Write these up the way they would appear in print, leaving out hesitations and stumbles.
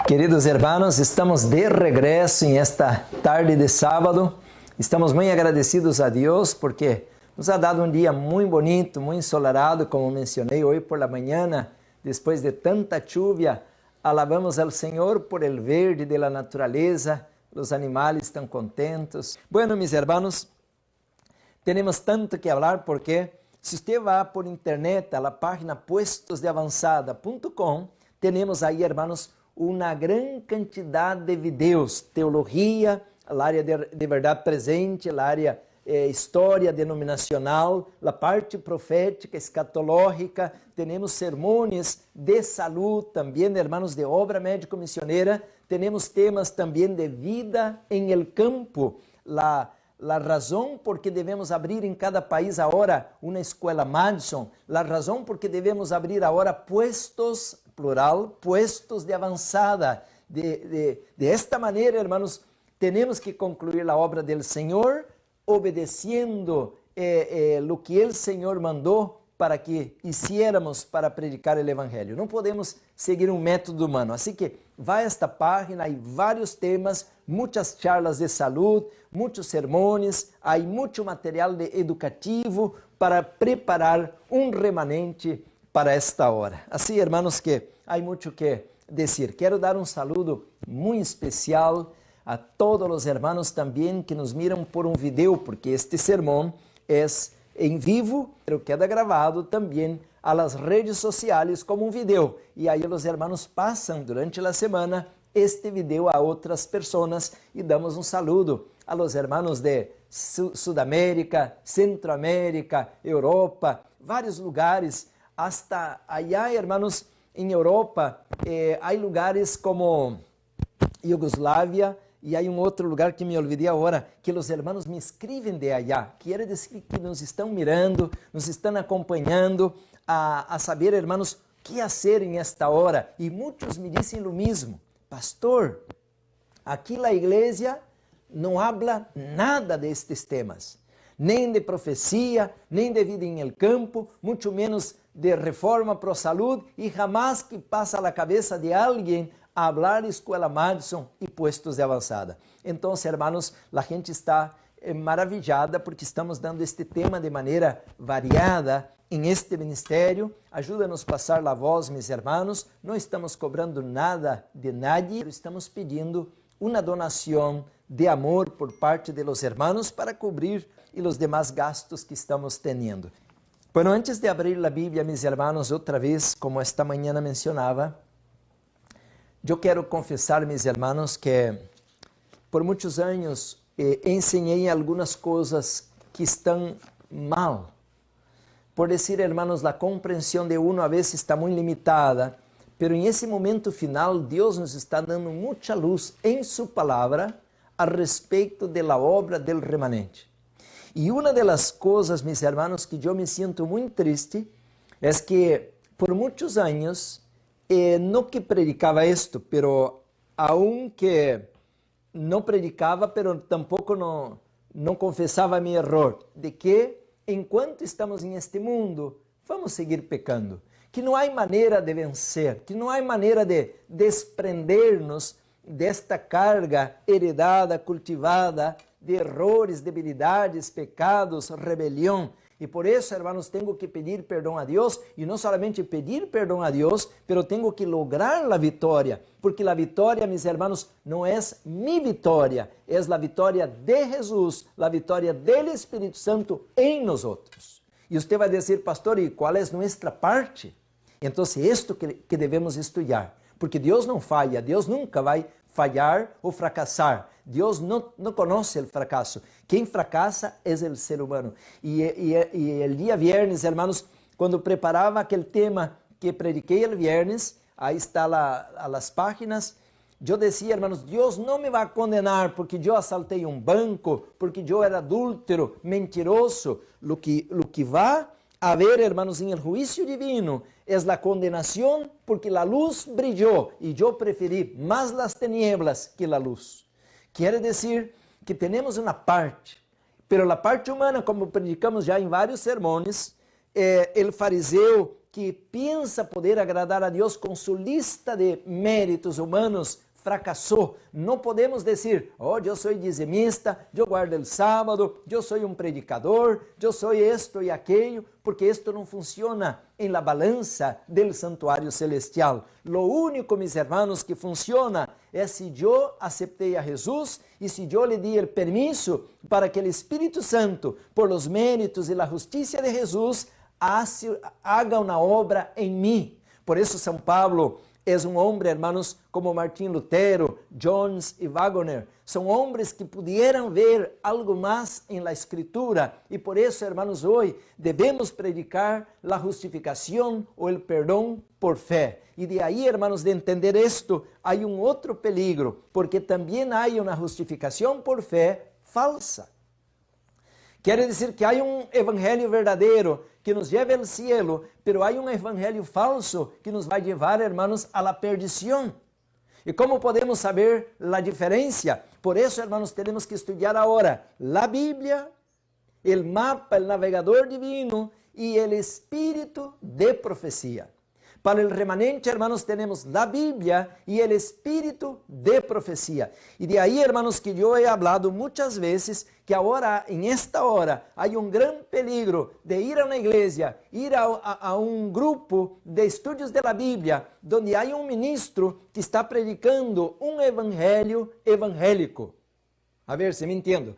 Queridos hermanos, estamos de regresso em esta tarde de sábado. Estamos muito agradecidos a Deus porque nos ha dado um dia muito bonito, muito ensolarado, como mencionei hoje por la mañana, depois de tanta lluvia. Alabamos ao Senhor por el verde de la naturaleza, os animais estão contentos. Bueno, mis hermanos, temos tanto que falar porque se você vai por internet a la página puestosdeavanzada.com, temos aí, hermanos, uma grande quantidade de vídeos, teologia, a área de verdade presente, a área história denominacional, a parte profética, escatológica, temos sermões de saúde, também, hermanos, de obra médico-missioneira, temos temas também de vida em el campo, la razão por que devemos abrir em cada país agora uma escola Madison, a razão por que devemos abrir agora puestos, plural, puestos de avançada. De esta maneira, hermanos, temos que concluir a obra do Senhor, obedeciendo lo que o Senhor mandou para que hiciéramos para predicar o Evangelho. Não podemos seguir um método humano. Assim que vai a esta página, há vários temas, muitas charlas de saúde, muitos sermões, há muito material educativo para preparar um remanente para esta hora. Assim, hermanos, que há muito que dizer. Quero dar um saludo muito especial a todos os hermanos também que nos miram por um vídeo, porque este sermão é em vivo, pero queda gravado também a las redes sociais como um vídeo. E aí os hermanos passam durante a semana este vídeo a outras pessoas e damos um saludo a los hermanos de Sudamérica, Centroamérica, Europa, vários lugares, hasta allá, hermanos, em Europa, há lugares como Iugoslávia, e há outro lugar que me olvidei agora, que os hermanos me escrevem de allá. Quer dizer que nos estão mirando, nos estão acompanhando, a saber, hermanos, o que fazer em esta hora. E muitos me dizem o mesmo. Pastor, aqui a igreja não habla nada destes temas. Nem de profecia, nem de vida em el campo, muito menos de reforma pro saúde, e jamás que passa a cabeça de alguém a hablar escola Madison e puestos de avançada. Então, hermanos, a gente está maravilhada porque estamos dando este tema de maneira variada em este ministério. Ajuda-nos a passar a voz, meus hermanos. Não estamos cobrando nada de nadie, estamos pedindo uma donação de amor por parte de los hermanos para cobrir os demais gastos que estamos tendo. Bueno, antes de abrir a Bíblia, meus hermanos, outra vez, como esta manhã mencionava, eu quero confessar, meus hermanos, que por muitos anos ensinei algumas coisas que estão mal. Por dizer, hermanos, a compreensão de uno a vezes está muito limitada, pero em esse momento final, Deus nos está dando muita luz em sua palavra a respeito da obra del remanente. E uma das coisas, meus hermanos, que eu me sinto muito triste, é que por muitos anos, não que predicava isto, pero aunque não predicava, pero tampouco não confessava meu erro, de que enquanto estamos em este mundo, vamos seguir pecando, que não há maneira de vencer, que não há maneira de desprender-nos desta carga heredada, cultivada, de errores, debilidades, pecados, rebelião. E por isso, hermanos, tenho que pedir perdão a Deus, e não somente pedir perdão a Deus, pero tenho que lograr a vitória, porque a vitória, meus hermanos, não é minha vitória, é a vitória de Jesus, a vitória do Espírito Santo em nós outros. E você vai dizer, pastor, e qual é nossa parte? Então, é isto que devemos estudar, porque Deus não falha, Deus nunca vai falhar ou fracassar. Deus não conhece o fracasso. Quem fracassa é o ser humano. E o dia viernes, hermanos, quando preparava aquele tema que prediquei el viernes, aí está as páginas, eu dizia, hermanos, Deus não me vai condenar porque eu assaltei um banco, porque eu era adúltero, mentiroso. Lo que vai haver, hermanos, em el juízo divino é a condenação porque a luz brilhou e eu preferi mais as tinieblas que a luz. Quer dizer que temos uma parte, pero a parte humana, como predicamos já em vários sermões, o fariseu que piensa poder agradar a Deus com sua lista de méritos humanos fracassou. Não podemos dizer, oh, eu sou dizimista, eu guardo o sábado, eu sou um predicador, eu sou isto e aquello, porque isto não funciona em la balança del santuário celestial. Lo único, mis hermanos, que funciona é se eu aceptei a Jesus e se eu lhe di o permisso para que o Espírito Santo, por los méritos e la justiça de Jesus, haga uma obra em mim. Por isso São Pablo é um homem, hermanos, como Martim Lutero, Jones e Wagner. São homens que pudieram ver algo mais em la Escritura. E por isso, hermanos, hoje devemos predicar a justificação ou o perdão por fé. E de aí, hermanos, de entender isto, há um outro peligro, porque também há uma justificação por fé falsa. Quer dizer que há um evangelho verdadeiro que nos leva ao cielo, pero há um evangelho falso que nos vai levar, hermanos, a la perdição. E como podemos saber a diferença? Por isso, hermanos, temos que estudar agora a Bíblia, o mapa, o navegador divino e o espírito de profecia. Para o remanente, hermanos, temos a Bíblia e o espírito de profecia. E de aí, hermanos, que eu he hablado muitas vezes que agora, em esta hora, há um grande peligro de ir a uma igreja, ir a um grupo de estudos da Bíblia, onde há um ministro que está predicando um evangelho evangélico. A ver se me entendo.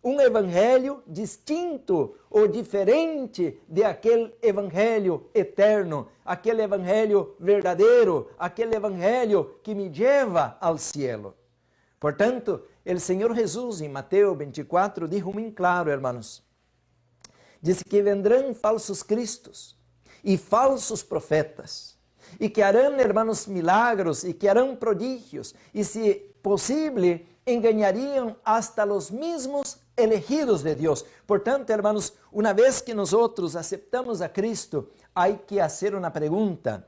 Um evangelho distinto ou diferente de aquele evangelho eterno, aquele evangelho verdadeiro, aquele evangelho que me leva ao cielo. Portanto, o Senhor Jesus, em Mateus 24, dijo muito claro, hermanos, disse que vendrão falsos cristos e falsos profetas, e que harão, hermanos, milagros, e que harão prodígios, e se possível, enganariam hasta los mismos elegidos de Deus. Portanto, hermanos, uma vez que nós aceptamos a Cristo, há que fazer uma pergunta: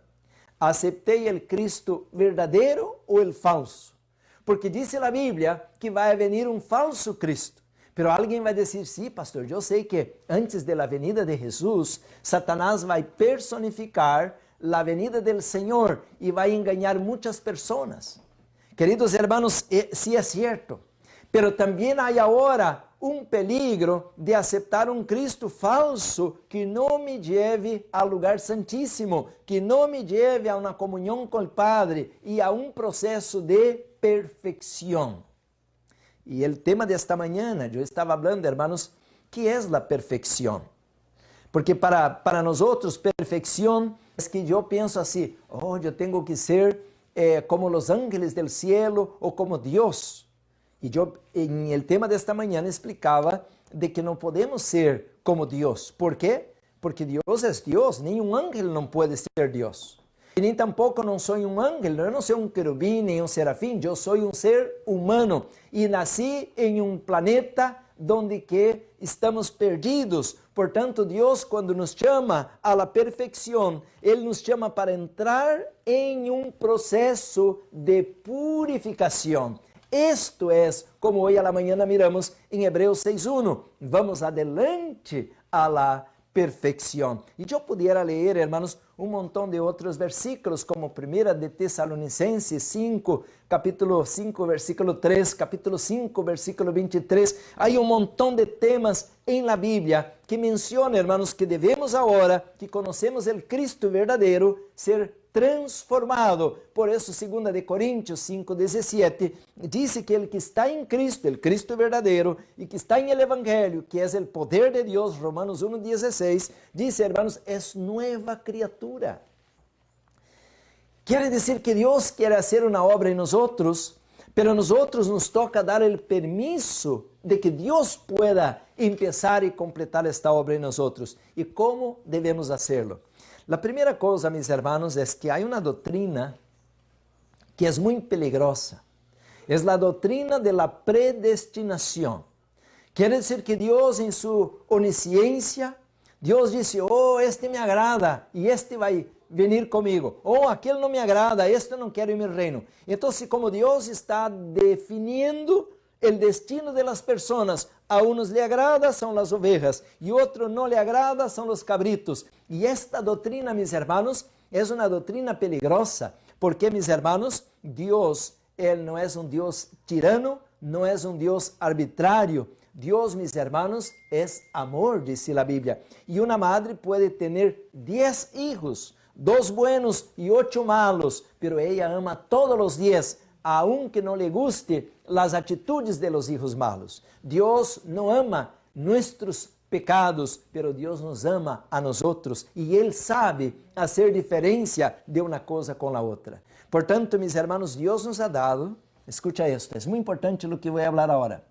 ¿aceptei o Cristo verdadeiro ou o falso? Porque diz a Bíblia que vai venir um falso Cristo. Pero alguém vai dizer, sim, pastor, eu sei que antes da venida de Jesus, Satanás vai personificar a venida do Senhor e vai enganar muitas pessoas. Queridos hermanos, sí es cierto, pero también hay ahora un peligro de aceptar un Cristo falso que no me lleve al lugar santísimo, que no me lleve a una comunión con el Padre y a un proceso de perfección. Y el tema de esta mañana, yo estaba hablando, hermanos, ¿qué es la perfección? Porque para nosotros perfección es que yo pienso así, oh, yo tengo que ser como los ángeles del cielo o como Dios. Y yo en el tema de esta mañana explicaba de que no podemos ser como Dios. ¿Por qué? Porque Dios es Dios, ni un ángel no puede ser Dios. Y ni tampoco no soy un ángel, yo no soy un querubín ni un serafín, yo soy un ser humano. Y nací en un planeta donde que estamos perdidos. Portanto, Deus, quando nos chama a la perfeição, Ele nos chama para entrar em um processo de purificação. Isto é, como hoje a manhã miramos em Hebreus 6:1, vamos adelante a la perfeição. E eu pudiera ler, hermanos, um montão de outros versículos, como 1 de Tessalonicenses 5, capítulo 5, versículo 3, capítulo 5, versículo 23. Há um montão de temas em la Bíblia que menciona, hermanos, que devemos agora, que conhecemos o Cristo verdadeiro, ser transformado. Por isso, 2 de Coríntios 5:17, diz que ele que está em Cristo, o Cristo verdadeiro, e que está em el Evangelho, que é o poder de Deus, Romanos 1:16, diz, hermanos, é nova criatura. Quer dizer que Deus quer fazer uma obra em nós, pero nós nos toca dar o permisso de que Deus pueda empezar e completar esta obra em nós. E como devemos fazê-lo? A primeira coisa, mis hermanos, é que há uma doutrina que é muito peligrosa. É a doutrina de la predestinação. Quer dizer que Deus, em sua onisciência, Deus disse, oh, este me agrada e este vai venir comigo. Oh, aquele não me agrada, este não quero ir no reino. Então, como Deus está definindo el destino de las personas. A unos le agrada, son las ovejas, y otros no le agrada, son los cabritos. Y esta doctrina, mis hermanos, es una doctrina peligrosa, porque, mis hermanos, Dios, Él no es un Dios tirano, no es un Dios arbitrario. Dios, mis hermanos, es amor, dice la Biblia. Y una madre puede tener 10 hijos, 2 buenos y 8 malos, pero ella ama todos los 10, aunque no le guste las actitudes de los hijos malos. Dios no ama nuestros pecados, pero Dios nos ama a nosotros y Él sabe hacer diferencia de una cosa con la otra. Por tanto, mis hermanos, Dios nos ha dado, escucha esto, es muy importante lo que voy a hablar ahora.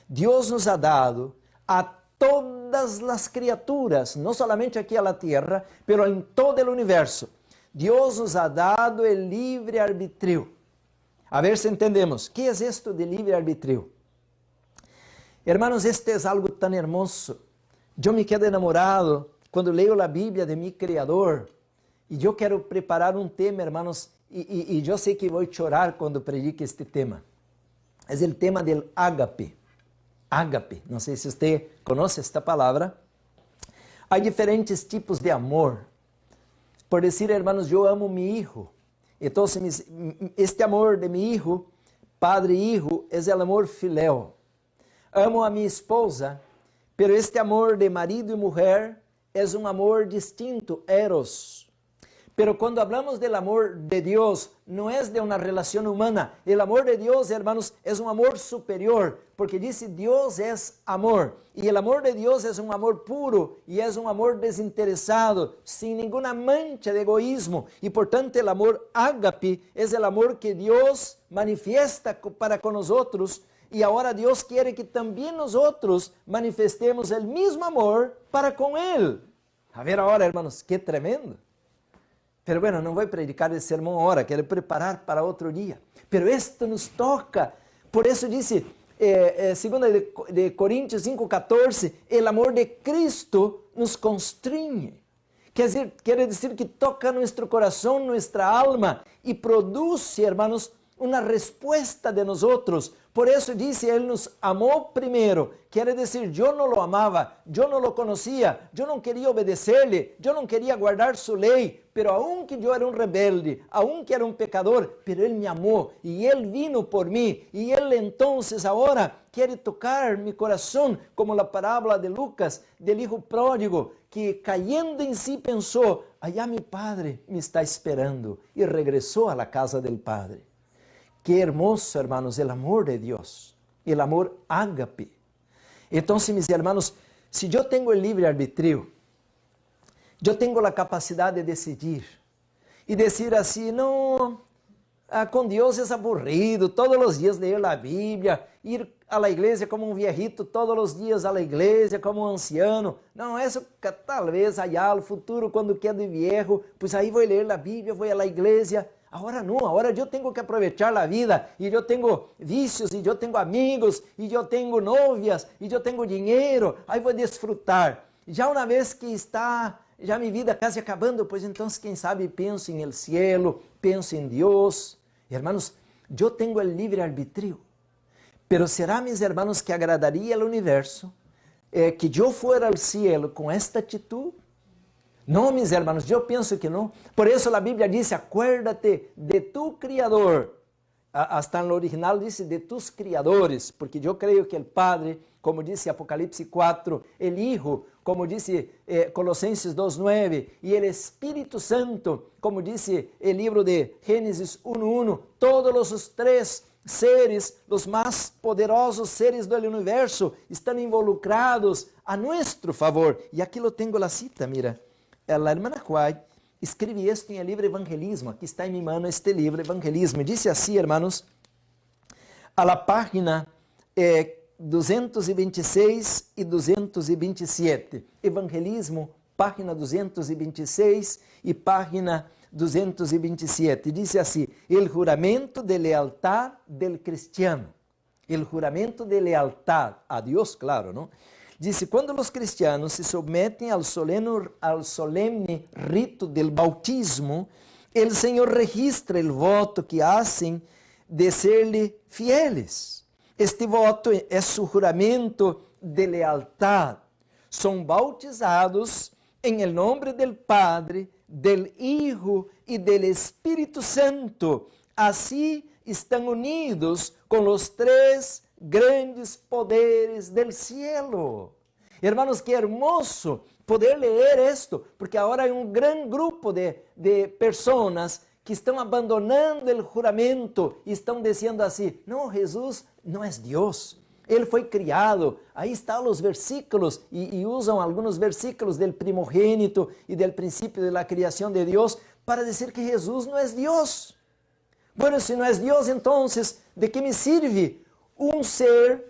Dios nos ha dado a todas las criaturas, no solamente aquí a la tierra, pero en todo el universo. Dios nos ha dado el libre arbitrio. A ver si entendemos. ¿Qué es esto de libre arbitrio? Hermanos, este es algo tan hermoso. Yo me quedo enamorado cuando leo la Biblia de mi Creador. Y yo quiero preparar un tema, hermanos, y yo sé que voy a llorar cuando predique este tema. Es el tema del ágape. Ágape, não sei se você conhece esta palavra. Há diferentes tipos de amor. Por dizer, hermanos, eu amo mi hijo. Então, este amor de mi hijo, padre e hijo, é o amor filéu. Amo a minha esposa, pero este amor de marido e mulher é um amor distinto, eros. Pero quando hablamos del amor de Dios, no es de una relación humana. El amor de Dios, hermanos, es un amor superior, porque dice Dios es amor. Y el amor de Dios es un amor puro y es un amor desinteresado, sin ninguna mancha de egoísmo. Y por tanto el amor ágape es el amor que Dios manifiesta para con nosotros. Y ahora Dios quiere que también nosotros manifestemos el mismo amor para con Él. A ver ahora, hermanos, qué tremendo. Pero bueno, não vou predicar esse sermão agora, quero preparar para outro dia. Pero esto nos toca. Por isso disse, 2 de Coríntios 5,14, el amor de Cristo nos constringe. Quer dizer que toca nosso coração, nossa alma e produz, hermanos, uma resposta de nós. Por isso disse, Ele nos amou primeiro. Quer dizer, eu não lo amava, eu não lo conhecia, eu não queria obedecer-lhe, eu não queria guardar sua lei, pero aunque eu era um rebelde, aunque era um pecador, pero Ele me amou e Ele vino por mim. E Ele então, agora, quer tocar meu coração, como a parábola de Lucas, del hijo pródigo, que caindo em si pensou, allá mi padre me está esperando, e regressou a la casa del padre. Qué hermoso, hermanos, el amor de Dios, el amor ágape. Entonces, mis hermanos, si yo tengo el libre arbitrio, yo tengo la capacidad de decidir y decir así, no, con Dios es aburrido, todos los días leer la Biblia, ir a la iglesia como un viejito, todos los días a la iglesia como un anciano. No, eso tal vez allá al futuro, cuando quede viejo, pues ahí voy a leer la Biblia, voy a la iglesia. Agora não, agora eu tenho que aproveitar a vida, e eu tenho vícios, e eu tenho amigos, e eu tenho novias, e eu tenho dinheiro, aí vou desfrutar. Já uma vez que está já minha vida quase acabando, pois então, quem sabe, penso em el cielo, penso em Deus. Hermanos, eu tenho o livre arbítrio, pero será, mis hermanos, que agradaria ao universo que eu fuera ao cielo com esta atitude? Não, mis hermanos, eu penso que não. Por isso a Bíblia diz, acuérdate de tu Criador. Hasta no original diz de tus criadores, porque eu creio que o Padre, como disse Apocalipse 4, el Hijo, como disse Colossenses 2:9, e el Espírito Santo, como disse o livro de Gênesis 1:1, todos os 3 seres, os mais poderosos seres do universo, estão involucrados a nosso favor. E aqui eu tenho a cita, mira. A hermana White escreve isto em el livro Evangelismo. Aqui está em minha mão este livro, Evangelismo. Diz assim, hermanos, a la página 226 e 227. Evangelismo, página 226 e página 227. Diz assim, el juramento de lealtad del cristiano. El juramento de lealtad a Deus, claro, não? Dice, quando os cristianos se submetem ao solemne rito del bautismo, el Senhor registra el voto que hacen de serle fieles. Este voto é su juramento de lealtad. Son bautizados en el nombre del Padre, del Hijo y del Espíritu Santo. Así están unidos con los tres grandes poderes del cielo. Hermanos, qué hermoso poder leer esto, porque ahora hay un gran grupo de personas que estão abandonando o juramento e estão dizendo assim: não, Jesus não é Deus, ele foi criado. Aí estão os versículos e usam alguns versículos do primogênito e do princípio da criação de Deus para dizer que Jesus não é Deus. Bueno, se não é Deus, então, ¿de que me sirve um ser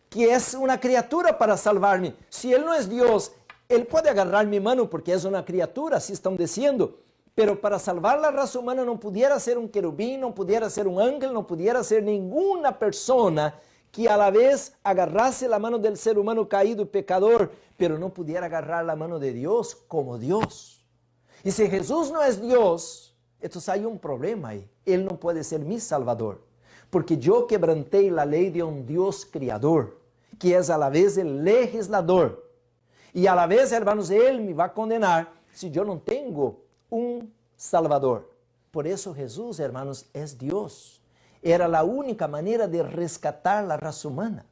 que é uma criatura para salvar-me? Se ele não é Deus, ele pode agarrar minha mão porque é uma criatura, assim estão dizendo. Pero para salvar a raça humana não pudiera ser um querubim, não pudiera ser um ángel, não pudiera ser nenhuma persona que a la vez agarrasse a mão do ser humano caído, pecador, pero não pudiera agarrar a mão de Deus como Deus. E se Jesus não é Deus, então hay um problema aí. Ele não pode ser mi Salvador, porque eu quebrantei a lei de um Deus criador, que é a la vez o legislador. E a la vez, hermanos, ele me vai condenar se eu não tenho um Salvador. Por isso Jesus, hermanos, é Deus. Era a única maneira de rescatar a raça humana.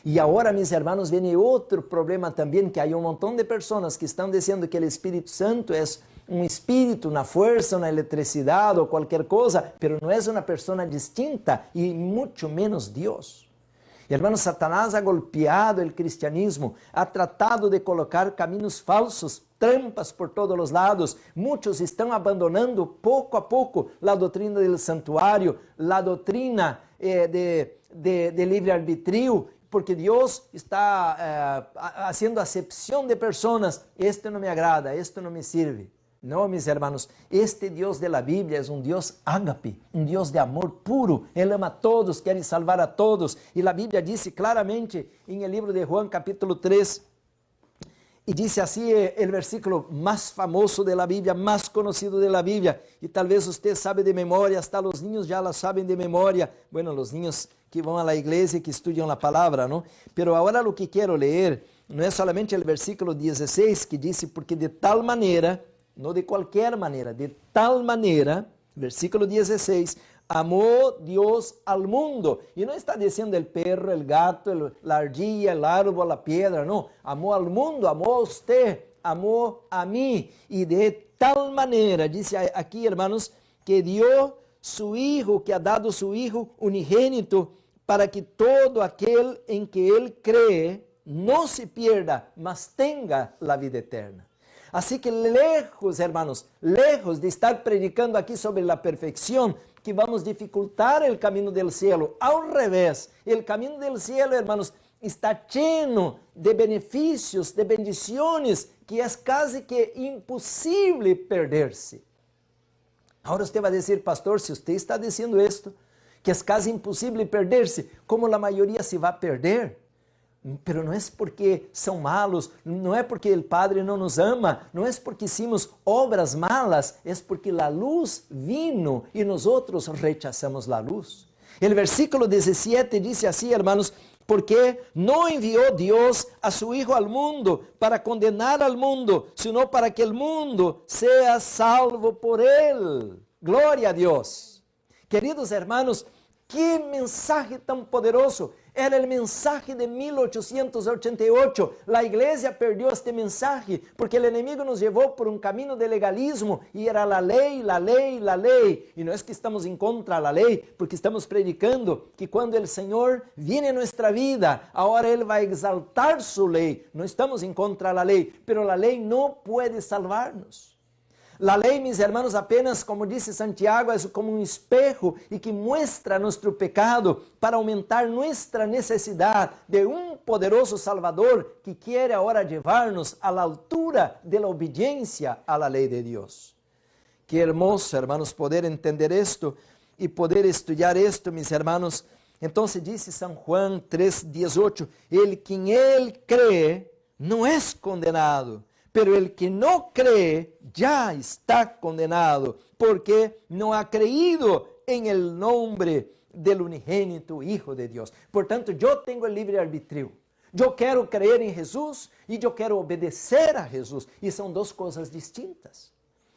E agora, meus hermanos, vem outro problema também, que há um montão de pessoas que estão dizendo que o Espírito Santo é um espírito, uma força, uma eletricidade ou qualquer coisa, mas não é uma pessoa distinta e muito menos Deus. Hermanos, Satanás ha golpeado o cristianismo, ha tratado de colocar caminhos falsos, trampas por todos os lados. Muitos estão abandonando pouco a pouco a doutrina do santuário, a doutrina de livre-arbítrio, porque Deus está fazendo acepção de pessoas. Este não me agrada, este não me sirve. Não, meus hermanos, este Deus de la Bíblia é um Deus ágape, um Deus de amor puro. Ele ama a todos, quer salvar a todos. E a Bíblia disse claramente em el livro de Juan, capítulo 3, e disse assim o versículo mais famoso de la Bíblia, mais conhecido de la Bíblia, e talvez você sabe de memória, hasta os niños já la sabem de memória. Bueno, os niños que vão à igreja e que estudam a palavra, não? Pero agora o que quero ler não é solamente o versículo 16, que disse, porque de tal maneira, não de qualquer maneira, de tal maneira, versículo 16, amó Deus al mundo. E não está dizendo o perro, o gato, a ardilla, o árbol, a pedra, não. Amó al mundo, amó a você, amó a mim. E de tal maneira, diz aqui, hermanos, que dio su Hijo, que ha dado su Hijo unigênito, para que todo aquele em que Ele cree não se pierda, mas tenha a vida eterna. Assim que lejos, hermanos, lejos de estar predicando aqui sobre a perfeição, que vamos dificultar o caminho do cielo. Ao revés, o caminho do cielo, hermanos, está lleno de benefícios, de bendições, que é quase que impossível perder-se. Agora você vai dizer, pastor, se você está dizendo isto, que é quase impossível perder-se, como a maioria se vai perder? Pero não é porque são malos, não é porque o Padre não nos ama, não é porque hicimos obras malas, é porque a luz vino e nós outros rechazamos a luz. O versículo 17 diz assim, hermanos, porque não enviou Deus a su Hijo al mundo para condenar al mundo, sino para que el mundo sea salvo por él. Glória a Deus. Queridos hermanos, que mensagem tão poderoso. Era o mensagem de 1888. A igreja perdeu este mensagem porque o inimigo nos levou por um caminho de legalismo e era a lei, a lei, a lei. E não é que estamos em contra da lei, porque estamos predicando que quando o Senhor viene em nossa vida, agora Ele vai exaltar sua lei. Não estamos em contra da lei, mas a lei não pode salvar-nos. A lei, meus hermanos, apenas, como disse Santiago, é como um espejo e que mostra nosso pecado para aumentar nossa necessidade de um poderoso Salvador que quer agora levar-nos à altura da obediência à lei de Deus. Que hermoso, hermanos, poder entender isto e poder estudar isto, meus hermanos. Então, disse São Juan 3:18, ele quem ele crê não é condenado, pero el que no cree ya está condenado, porque no ha creído en el nombre del unigénito Hijo de Dios. Portanto, eu tenho o livre-arbítrio. Eu quero crer em Jesus e eu quero obedecer a Jesus. E são duas coisas distintas.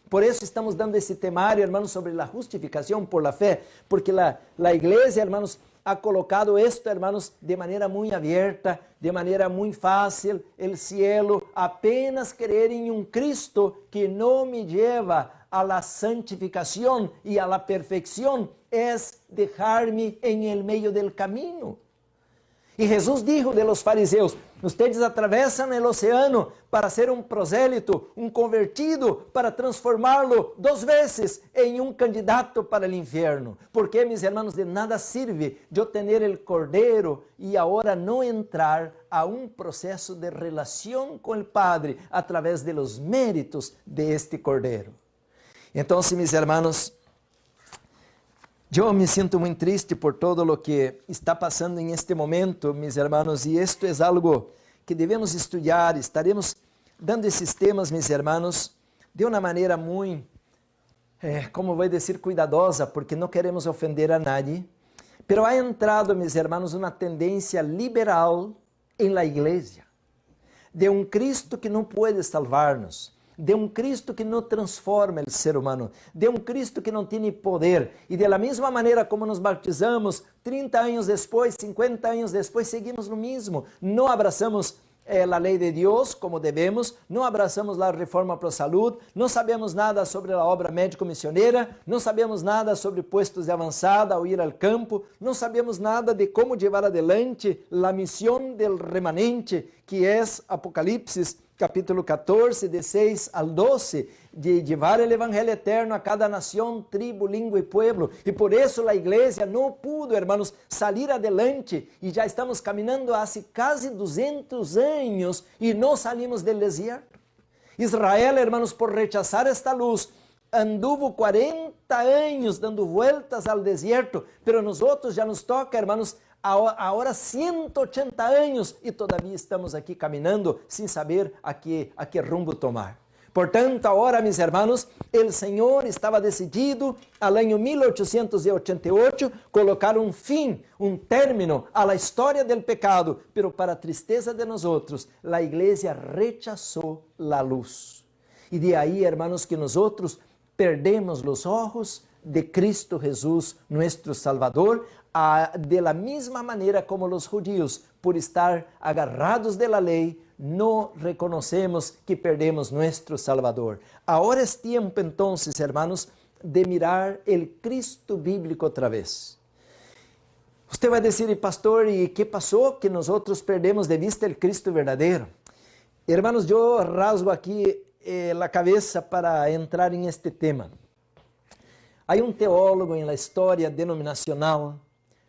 Por isso estamos dando esse temário, hermanos, sobre a justificação por la fé, porque a igreja, hermanos, ha colocado esto, hermanos, de maneira muito aberta, de maneira muito fácil, el cielo, apenas creer em um Cristo que não me lleva a la santificación y a la perfección, es dejar-me en el medio del camino. E Jesus dijo de los fariseus: ustedes atravessam o oceano para ser um prosélito, um convertido, para transformá-lo 2 vezes em um candidato para o inferno. Porque, mis hermanos, de nada sirve eu ter o cordeiro e agora não entrar a um processo de relação com o Padre a través de los méritos de este cordeiro. Então, mis hermanos, eu me sinto muito triste por todo o que está passando em este momento, mis hermanos, e isto é algo que devemos estudar. Estaremos dando esses temas, mis hermanos, de uma maneira muito, como vou dizer, cuidadosa, porque não queremos ofender a nadie. Pero ha entrado, mis hermanos, uma tendência liberal em la igreja, de um Cristo que não pode salvar-nos, de um Cristo que não transforma o ser humano, de um Cristo que não tem poder. E de la mesma maneira como nos batizamos, 30 anos depois, 50 anos depois, seguimos no mesmo. Não abraçamos a lei de Deus como devemos, não abraçamos a reforma para a saúde, não sabemos nada sobre a obra médico-missioneira, não sabemos nada sobre postos de avançada ao ir ao campo, não sabemos nada de como levar adelante a missão del remanente, que é Apocalipse capítulo 14, de 6 al 12, de levar o evangelho eterno a cada nação, tribo, língua e pueblo. E por isso a igreja não pudo, hermanos, sair adelante, e já estamos caminhando há quase 200 anos e não salimos do deserto. Israel, hermanos, por rechazar esta luz, anduvo 40 anos dando vueltas ao deserto, pero nós outros já nos toca, hermanos, agora 180 anos e todavia estamos aqui caminhando sem saber a que rumbo tomar. Portanto, agora, mis hermanos, o Senhor estava decidido, al año 1888, colocar um fim, um término a la história del pecado, pero para tristeza de nós outros, a igreja rechazou la luz. E de aí, hermanos, que nós outros perdemos os olhos de Cristo Jesús, nuestro Salvador, de la misma maneira como os judíos, por estar agarrados de la lei, não reconhecemos que perdemos nuestro Salvador. Agora é tempo, então, hermanos, de mirar o Cristo bíblico outra vez. Você vai dizer, pastor, e que passou que nós outros perdemos de vista o Cristo verdadeiro? Hermanos, eu rasgo aqui a cabeça para entrar em este tema. Há um teólogo em la história denominacional,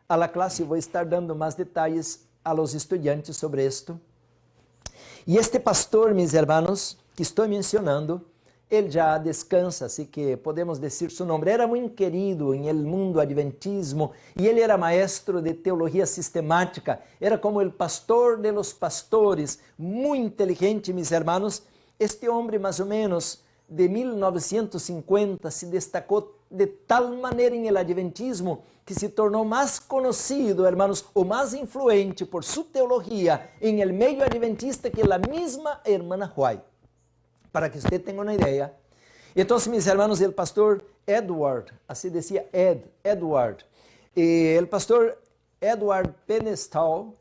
a la classe vou estar dando mais detalhes a los estudiantes sobre esto. E este pastor, mis hermanos, que estou mencionando, ele já descansa, assim que podemos dizer seu nome. Era muito querido em el mundo adventismo e ele era maestro de teologia sistemática. Era como o pastor de los pastores, muito inteligente, mis hermanos. Este homem, mais ou menos, de 1950, se destacou de tal maneira em el adventismo que se tornou mais conhecido, hermanos, o mais influente por sua teologia em el meio adventista que a mesma hermana White. Para que você tenha uma ideia. Então, mis hermanos, o pastor Edward, assim dizia Edward, e o pastor Edward Penestall,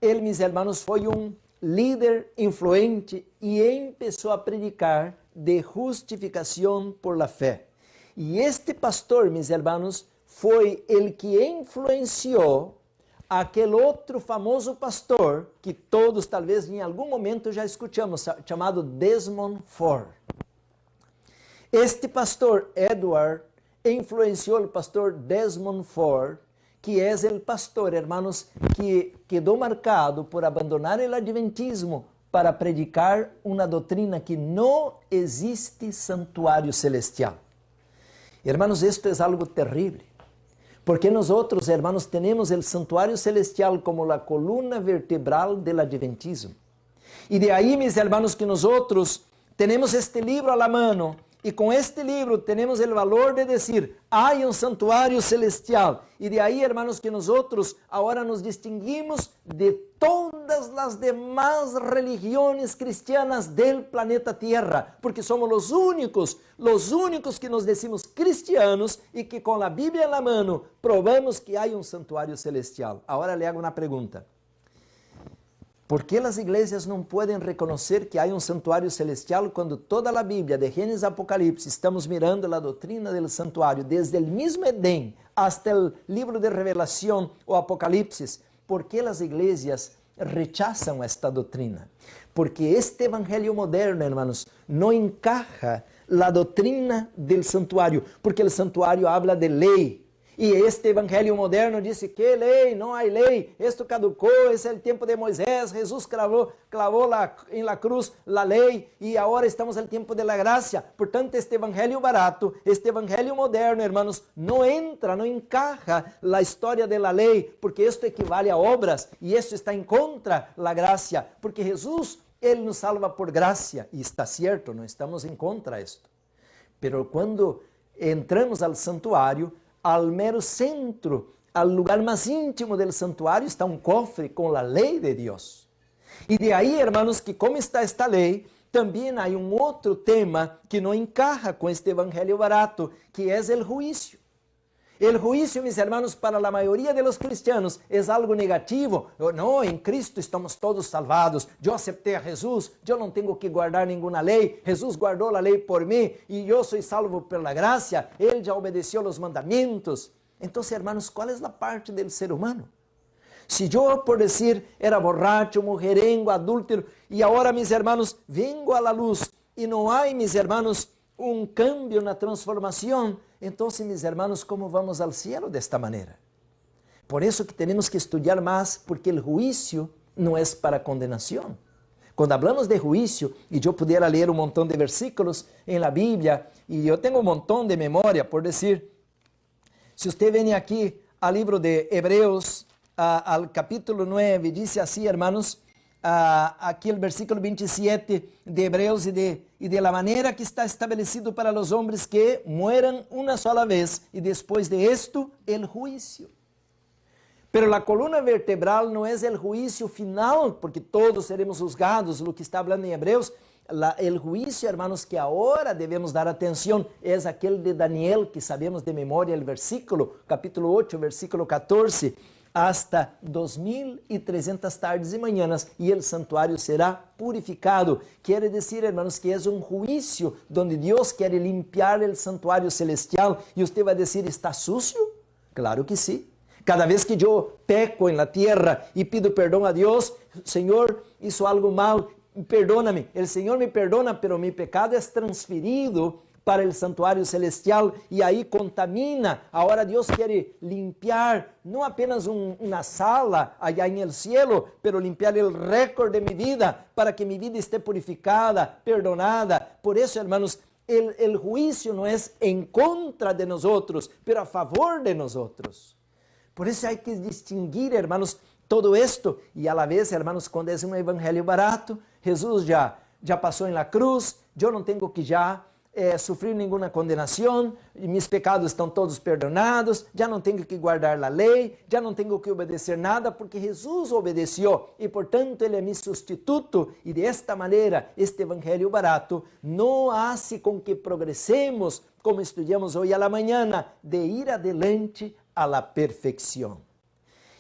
ele, mis hermanos, foi um líder influente e começou a predicar de justificação por la fé. E este pastor, mis hermanos, foi ele que influenciou aquele outro famoso pastor que todos talvez em algum momento já escutamos, chamado Desmond Ford. Este pastor Edward influenciou o pastor Desmond Ford, que é o pastor, hermanos, que quedou marcado por abandonar o adventismo para predicar uma doutrina que não existe santuário celestial. Hermanos, isto é algo terrível, porque nós outros, hermanos, temos o santuário celestial como a coluna vertebral do adventismo. E de aí, mis hermanos, que nós outros temos este livro à la mano E com este livro temos o valor de dizer, há um santuário celestial. E de aí, hermanos, que nós agora nos distinguimos de todas as demais religiões cristianas do planeta Terra, porque somos os únicos que nos decimos cristianos e que com a Bíblia na mão provamos que há um santuário celestial. Agora lhe hago uma pergunta. ¿Por qué las iglesias no pueden reconocer que hay un santuario celestial cuando toda la Biblia, de Génesis a Apocalipsis, estamos mirando la doctrina del santuario, desde el mismo Edén hasta el libro de Revelación o Apocalipsis? ¿Por qué las iglesias rechazan esta doctrina? Porque este evangelio moderno, hermanos, no encaja la doctrina del santuario, porque el santuario habla de ley. E este evangelho moderno disse que lei, não há lei, isto caducou, esse é o tempo de Moisés, Jesus clavou em la cruz a lei e agora estamos no tempo de la graça. Portanto, este evangelho barato, este evangelho moderno, hermanos, não entra, não encaja a história da lei, porque isto equivale a obras e isso está em contra da graça, porque Jesus, Ele nos salva por graça e está certo, não estamos em contra disto. Pero quando entramos ao santuário, al mero centro, al lugar más íntimo del santuario, está un cofre con la ley de Dios. Y de ahí, hermanos, que como está esta ley, también hay un otro tema que no encaja con este evangelio barato, que es el juicio. El juicio, mis hermanos, para la mayoría de los cristianos es algo negativo. No, en Cristo estamos todos salvados. Yo acepté a Jesús, yo no tengo que guardar ninguna ley. Jesús guardó la ley por mí y yo soy salvo por la gracia. Él ya obedeció los mandamientos. Entonces, hermanos, ¿cuál es la parte del ser humano? Si yo, por decir, era borracho, mujerengo, adúltero, y ahora, mis hermanos, vengo a la luz y no hay, mis hermanos, un cambio, una transformación, entonces, mis hermanos, ¿cómo vamos al cielo de esta manera? Por eso que tenemos que estudiar más, porque el juicio no es para condenación. Cuando hablamos de juicio, y yo pudiera leer un montón de versículos en la Biblia, y yo tengo un montón de memoria, por decir, si usted viene aquí al libro de Hebreos, al capítulo 9, dice así, hermanos, aqui o versículo 27 de Hebreus e de la manera que está establecido para os homens que mueran uma sola vez e depois de esto el juicio. Pero la columna vertebral no es el juicio final, porque todos seremos juzgados, lo que está hablando en Hebreos. El juicio, hermanos, que ahora debemos dar atención, es aquel de Daniel, que sabemos de memoria el versículo, capítulo 8, versículo 14, hasta 2300 tardes e manhãs, e o santuário será purificado. Quer dizer, hermanos, que é um juízo, onde Deus quer limpiar o santuário celestial, e você vai dizer, ¿está sucio? Claro que sim. Cada vez que eu peco en la tierra e pido perdão a Deus, Senhor, hizo algo mal, perdóname. O Senhor me perdona, pero mi pecado é transferido para o santuário celestial e aí contamina. Agora Deus quer limpiar não apenas uma sala allá en el cielo, pero limpiar o récord de mi vida para que mi vida esté purificada, perdonada. Por isso, hermanos, el juicio não é en contra de nosotros, pero a favor de nosotros. Por isso hay que distinguir, hermanos, todo esto e a la vez, hermanos, quando é um evangelho barato, Jesus já passou en la cruz, eu não tenho que já sofrer nenhuma condenação, meus pecados estão todos perdonados, já não tenho que guardar a lei, já não tenho que obedecer nada, porque Jesus obedeceu e, portanto, Ele é meu substituto. E desta maneira, este evangelho barato não hace com que progressemos, como estudamos hoje à la manhã, de ir adelante a la perfeição.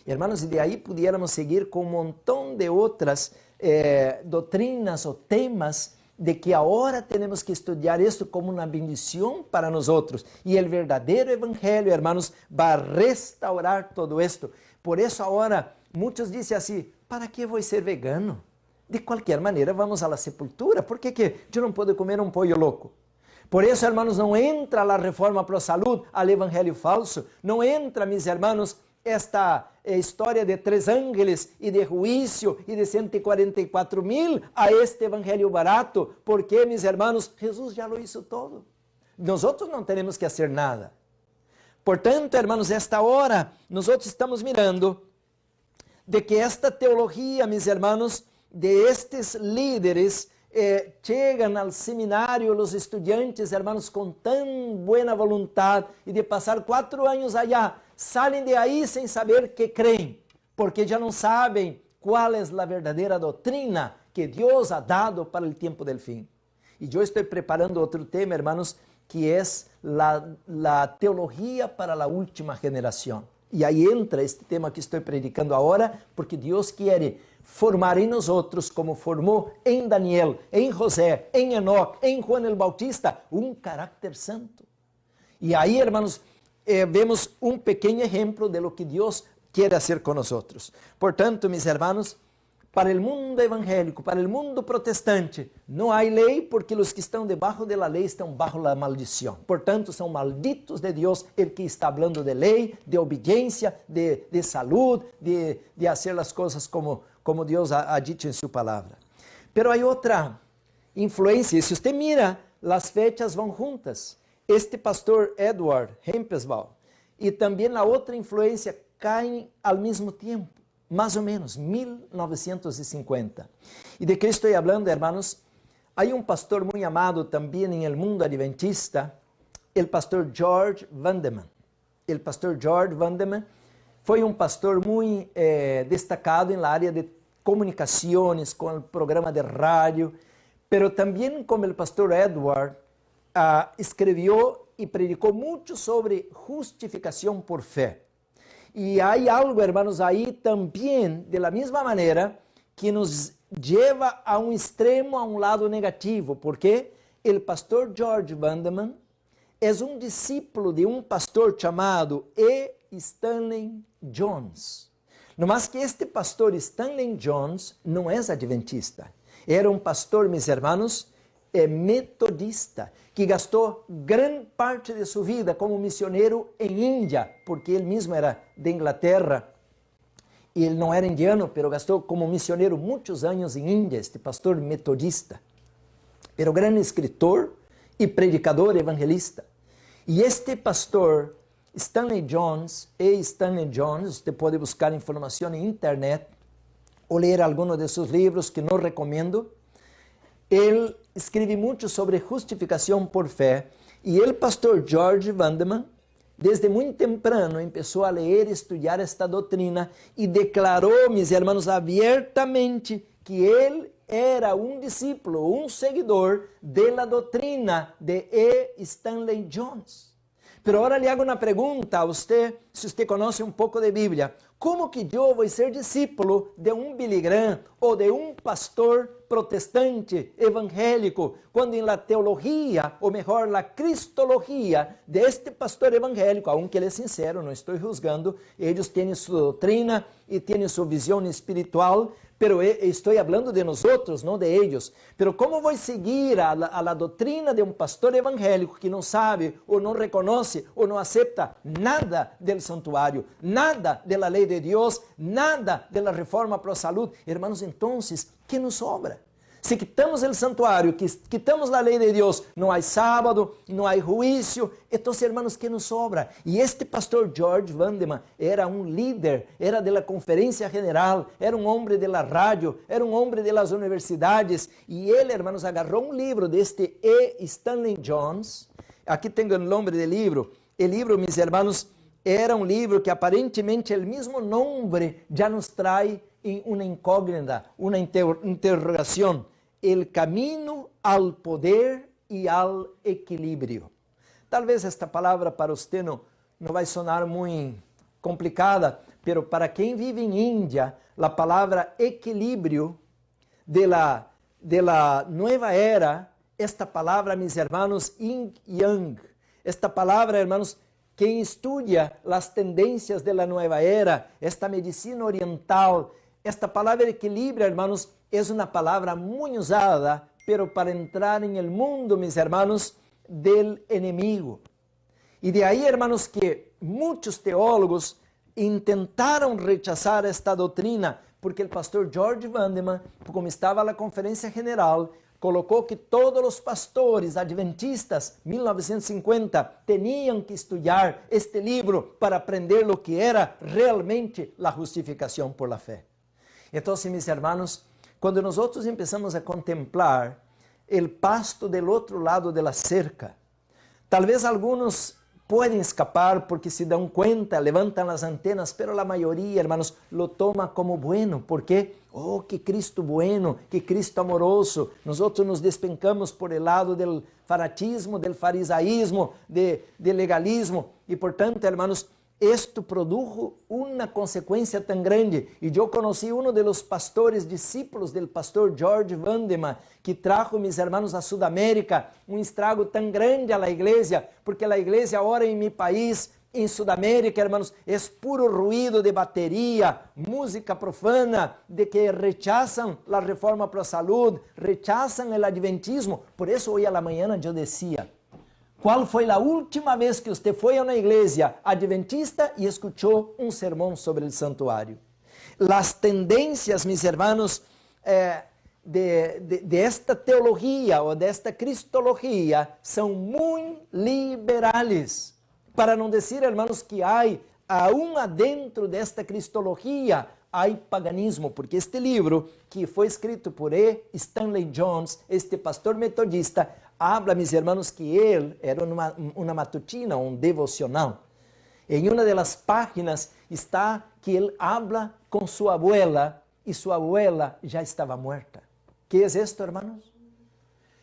Hermanos, e de aí pudiéramos seguir com um montão de outras doutrinas ou temas de que agora temos que estudar isso como uma bendição para nós outros. E o verdadeiro evangelho, hermanos, vai restaurar todo isto. Por isso agora, muitos dizem assim, para que vou ser vegano? De qualquer maneira, vamos à sepultura. Por que eu não posso comer um pollo louco? Por isso, hermanos, não entra a reforma pro saúde, ao evangelho falso. Não entra, meus hermanos, esta história de 3 ángeles e de juízo e de 144,000 a este evangelho barato, porque, mis hermanos, Jesus já lo hizo todo. Nós não temos que fazer nada. Portanto, hermanos, esta hora, nós estamos mirando de que esta teologia, mis hermanos, de estes líderes llegan al seminario los estudiantes, hermanos, con tan buena voluntad y de pasar 4 años allá, salen de ahí sin saber qué creen, porque ya no saben cuál es la verdadera doctrina que Dios ha dado para el tiempo del fin. Y yo estoy preparando otro tema, hermanos, que es la teología para la última generación. Y ahí entra este tema que estoy predicando ahora, porque Dios quiere formar en nosotros, como formó en Daniel, en José, en Enoc, en Juan el Bautista, un carácter santo. Y ahí, hermanos, vemos un pequeño ejemplo de lo que Dios quiere hacer con nosotros. Por tanto, mis hermanos, para el mundo evangélico, para el mundo protestante, no hay ley, porque los que están debajo de la ley están bajo la maldición. Por tanto, son malditos de Dios el que está hablando de ley, de obediencia, de salud, de hacer las cosas como Dios ha dicho en su palabra. Pero hay otra influencia, y si usted mira, las fechas van juntas. Este pastor Edward Hempelswald y también la otra influencia caen al mismo tiempo. Más o menos, 1950. ¿Y de qué estoy hablando, hermanos? Hay un pastor muy amado también en el mundo adventista, el pastor George Vandeman. El pastor George Vandeman fue un pastor muy destacado en la área de comunicaciones, con el programa de radio, pero también como el pastor Edward, escribió y predicó mucho sobre justificación por fe. Y hay algo, hermanos, ahí también, de la misma manera, que nos lleva a un extremo, a un lado negativo, porque el pastor George Vandeman es un discípulo de un pastor llamado E. Stanley Jones. No más que este pastor Stanley Jones no es adventista. Era un pastor, mis hermanos, metodista, que gastó gran parte de su vida como misionero en India, porque él mismo era de Inglaterra, y él no era indiano, pero gastó como misionero muchos años en India, este pastor metodista, pero gran escritor y predicador evangelista. Y este pastor, Stanley Jones, Stanley Jones, usted puede buscar información en internet, o leer algunos de sus libros que no recomiendo. Él escribe mucho sobre justificación por fe, y el pastor George Vandeman, desde muy temprano, empezó a leer y estudiar esta doctrina y declaró, mis hermanos, abiertamente que él era un discípulo, un seguidor de la doctrina de E. Stanley Jones. Pero ahora le hago una pregunta a usted, si usted conoce un poco de Biblia. ¿Cómo que yo voy a ser discípulo de un Billy Graham o de un pastor protestante evangélico, cuando en la teología, o mejor, la cristología de este pastor evangélico, aunque él es sincero, no estoy juzgando, ellos tienen su doctrina y tienen su visión espiritual, pero estoy hablando de nosotros, no de ellos. Pero ¿cómo voy a seguir a la doctrina de un pastor evangélico que no sabe o no reconoce o no acepta nada del santuario, nada de la ley de Dios, nada de la reforma pro salud? Hermanos, entonces, ¿qué nos sobra? Si quitamos el santuario, quitamos la ley de Dios, no hay sábado, no hay juicio, entonces, hermanos, ¿qué nos sobra? Y este pastor George Vandeman era un líder, era de la conferencia general, era un hombre de la radio, era un hombre de las universidades, y él, hermanos, agarró un libro de este E. Stanley Jones. Aquí tengo el nombre del libro. El libro, mis hermanos, era un libro que aparentemente el mismo nombre ya nos trae una incógnita, una interrogación. El camino al poder y al equilibrio. Tal vez esta palabra para usted no va a sonar muy complicada, pero para quien vive en India, la palabra equilibrio de la nueva era, esta palabra, mis hermanos, yin yang, esta palabra, hermanos, quien estudia las tendencias de la nueva era, esta medicina oriental, esta palabra equilibrio, hermanos, es una palabra muy usada, pero para entrar en el mundo, mis hermanos, del enemigo. Y de ahí, hermanos, que muchos teólogos intentaron rechazar esta doctrina, porque el pastor George Vandeman, como estaba en la conferencia general, colocó que todos los pastores adventistas, 1950, tenían que estudiar este libro para aprender lo que era realmente la justificación por la fe. Entonces, mis hermanos, cuando nosotros empezamos a contemplar el pasto del outro lado de la cerca. Talvez alguns podem escapar porque se dão conta, levantam as antenas, pero a maioria, hermanos, lo toma como bueno. ¿Por quê? Oh, que Cristo bueno, que Cristo amoroso. Nós nos despencamos por el lado del fanatismo, del farisaísmo, de legalismo. E, portanto, hermanos, esto produjo uma consequência tão grande. E eu conheci um dos pastores discípulos do pastor George Vandeman, que trajo, mis hermanos, a Sudamérica um estrago tão grande à igreja, porque a igreja agora em meu país, em Sudamérica, hermanos, é puro ruído de bateria, música profana, de que rechazam a reforma para a saúde, rechazam o adventismo. Por isso, hoje à manhã eu dizia: qual foi a última vez que você foi a uma igreja adventista e escutou um sermão sobre o santuário? As tendências, mis hermanos, de esta teologia ou desta cristologia são muito liberais. Para não dizer, hermanos, que há aún adentro desta cristologia há paganismo, porque este livro, que foi escrito por E. Stanley Jones, este pastor metodista, habla, mis hermanos, que ele era uma matutina, um devocional. Em uma das páginas está que ele habla com sua abuela e sua abuela já estava muerta. ¿Qué es esto, hermanos?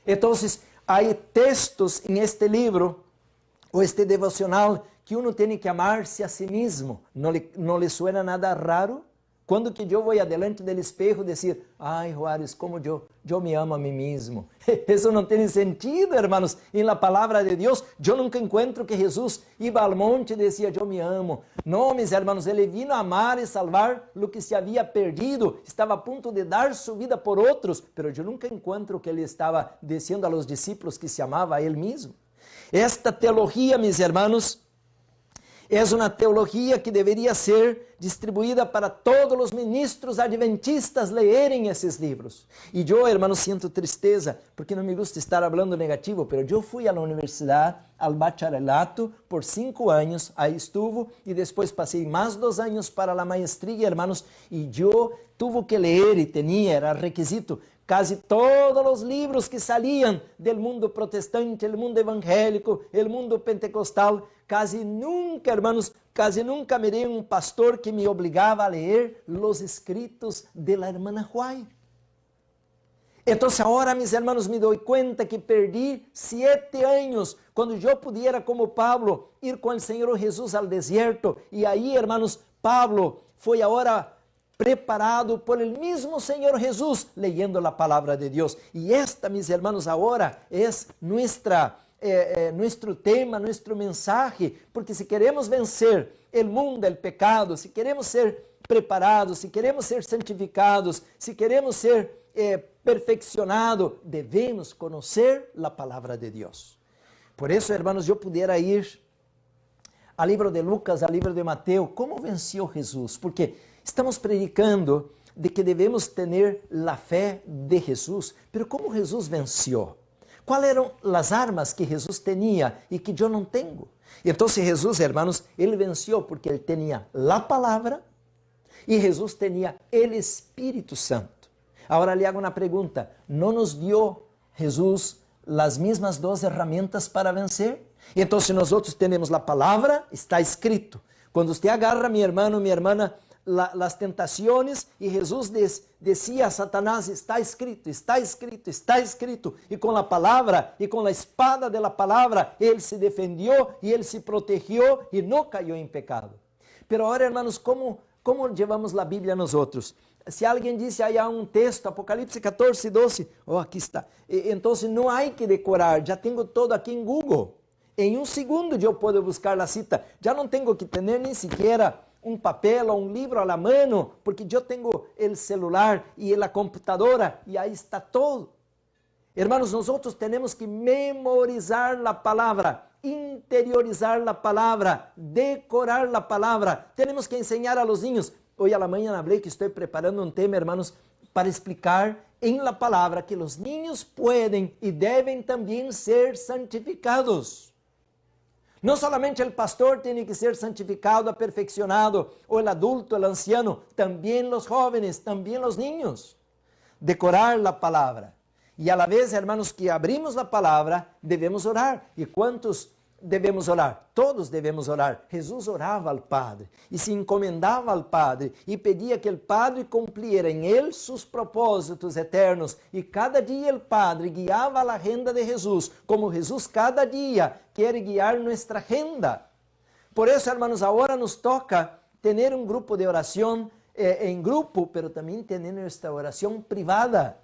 Entonces, hay textos en este libro, o este devocional, que uno tiene que amarse a sí mismo. ¿No le suena nada raro? Quando que eu vou adelante do espejo dizer: ai, Juárez, como eu me amo a mim mesmo. Isso não tem sentido, hermanos. Em la palavra de Deus, eu nunca encontro que Jesus iba ao monte e dizia: eu me amo. Não, mis hermanos, ele vino amar e salvar o que se havia perdido. Estava a ponto de dar sua vida por outros, mas eu nunca encontro que ele estava dizendo a los discípulos que se amava a ele mesmo. Esta teologia, mis hermanos, é uma teologia que deveria ser distribuída para todos os ministros adventistas lerem esses livros. E eu, hermano, sinto tristeza, porque não me gusta estar falando negativo, mas eu fui à universidade, ao bacharelato, por 5 anos, aí estuve, e depois passei mais 2 anos para a maestria, hermanos, e eu tive que ler, e era requisito, quase todos os livros que saliam do mundo protestante, do mundo evangélico, do mundo pentecostal. Quase nunca, hermanos, quase nunca mirei um pastor que me obrigava a ler os escritos de la hermana White. Então, agora, mis hermanos, me dou conta que perdi 7 anos, quando eu pudiera, como Pablo, ir com o Senhor Jesus ao deserto. E aí, hermanos, Pablo foi agora preparado por el mismo Señor Jesús, leyendo la palabra de Dios. Y esta, mis hermanos, ahora es nuestro tema, nuestro mensaje, porque si queremos vencer el mundo, el pecado, si queremos ser preparados, si queremos ser santificados, si queremos ser perfeccionados, debemos conocer la palabra de Dios. Por eso, hermanos, yo pudiera ir al libro de Lucas, al libro de Mateo, ¿cómo venció Jesús? Porque estamos predicando de que devemos ter a fé de Jesus, mas como Jesus venceu? Quais eram as armas que Jesus tinha e que eu não tenho? Então, Jesus, hermanos, ele venceu porque ele tinha a palavra e Jesus tinha o Espírito Santo. Agora lhe hago uma pergunta: não nos deu Jesus as mesmas 2 ferramentas para vencer? Então, se nós temos a palavra, está escrito. Quando você agarra, meu irmão, minha irmã, las tentaciones, y Jesús decía a Satanás: está escrito, está escrito, está escrito. Y con la palabra y con la espada de la palabra, él se defendió y él se protegió y no cayó en pecado. Pero ahora, hermanos, ¿cómo llevamos la Biblia nosotros? Si alguien dice, hay un texto, Apocalipsis 14, 12, oh, aquí está. Entonces no hay que decorar, ya tengo todo aquí en Google. En un segundo yo puedo buscar la cita, ya no tengo que tener ni siquiera um papel ou um livro à mão, porque eu tenho o celular e a computadora e aí está todo. Hermanos, nós temos que memorizar a palavra, interiorizar a palavra, decorar a palavra. Temos que ensinar a los niños. Hoje à manhã falei que estou preparando um tema, hermanos, para explicar em la palavra que os niños podem e devem também ser santificados. Não somente o pastor tem que ser santificado, aperfeccionado, ou o adulto, o anciano, também os jovens, também os niños. Decorar a palavra. E a la vez, hermanos, que abrimos a palavra, devemos orar. E quantos devemos orar? Todos devemos orar. Jesus orava ao Padre e se encomendava ao Padre e pedia que o Padre cumpriera em ele seus propósitos eternos. E cada dia o Padre guiava a agenda de Jesus, como Jesus cada dia quer guiar nossa agenda. Por isso, hermanos, agora nos toca ter um grupo de oração em grupo, pero também ter esta oração privada.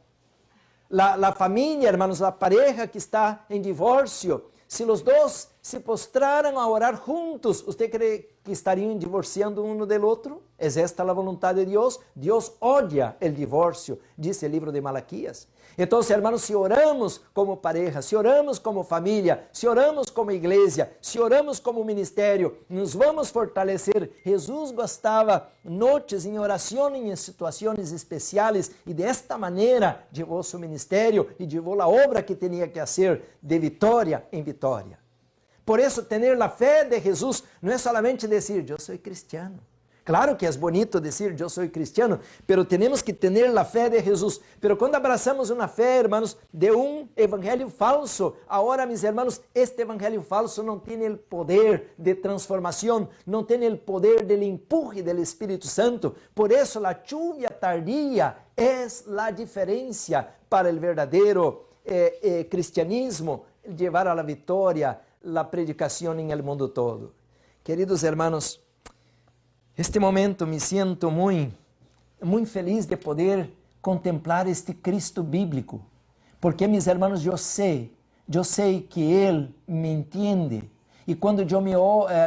La família, hermanos, a pareja que está em divórcio, se os dois se postraram a orar juntos, ¿usted cree que estariam divorciando uno del outro? ¿Es esta a voluntad de Deus? Deus odia el divorcio, dice el libro de Malaquías. Então, hermanos, se oramos como pareja, se oramos como família, se oramos como igreja, se oramos como ministério, nos vamos fortalecer. Jesus gostava noites em oração em situações especiais e desta maneira levou seu ministério e levou a obra que tinha que fazer de vitória em vitória. Por isso, ter a fé de Jesus não é solamente dizer, eu sou cristiano. Claro que é bonito dizer, eu sou cristiano, pero temos que ter a fé de Jesus. Pero quando abraçamos uma fé, hermanos, de um evangelho falso, agora, mis hermanos, este evangelho falso não tem o poder de transformação, não tem o poder do empurre do Espírito Santo. Por isso, a lluvia tardia é a diferença para o verdadeiro cristianismo, levar a la vitória, a predicação em el mundo todo. Queridos hermanos, este momento me sinto muito feliz de poder contemplar este Cristo bíblico, porque, mis hermanos, eu sei que Ele me entende, e quando eu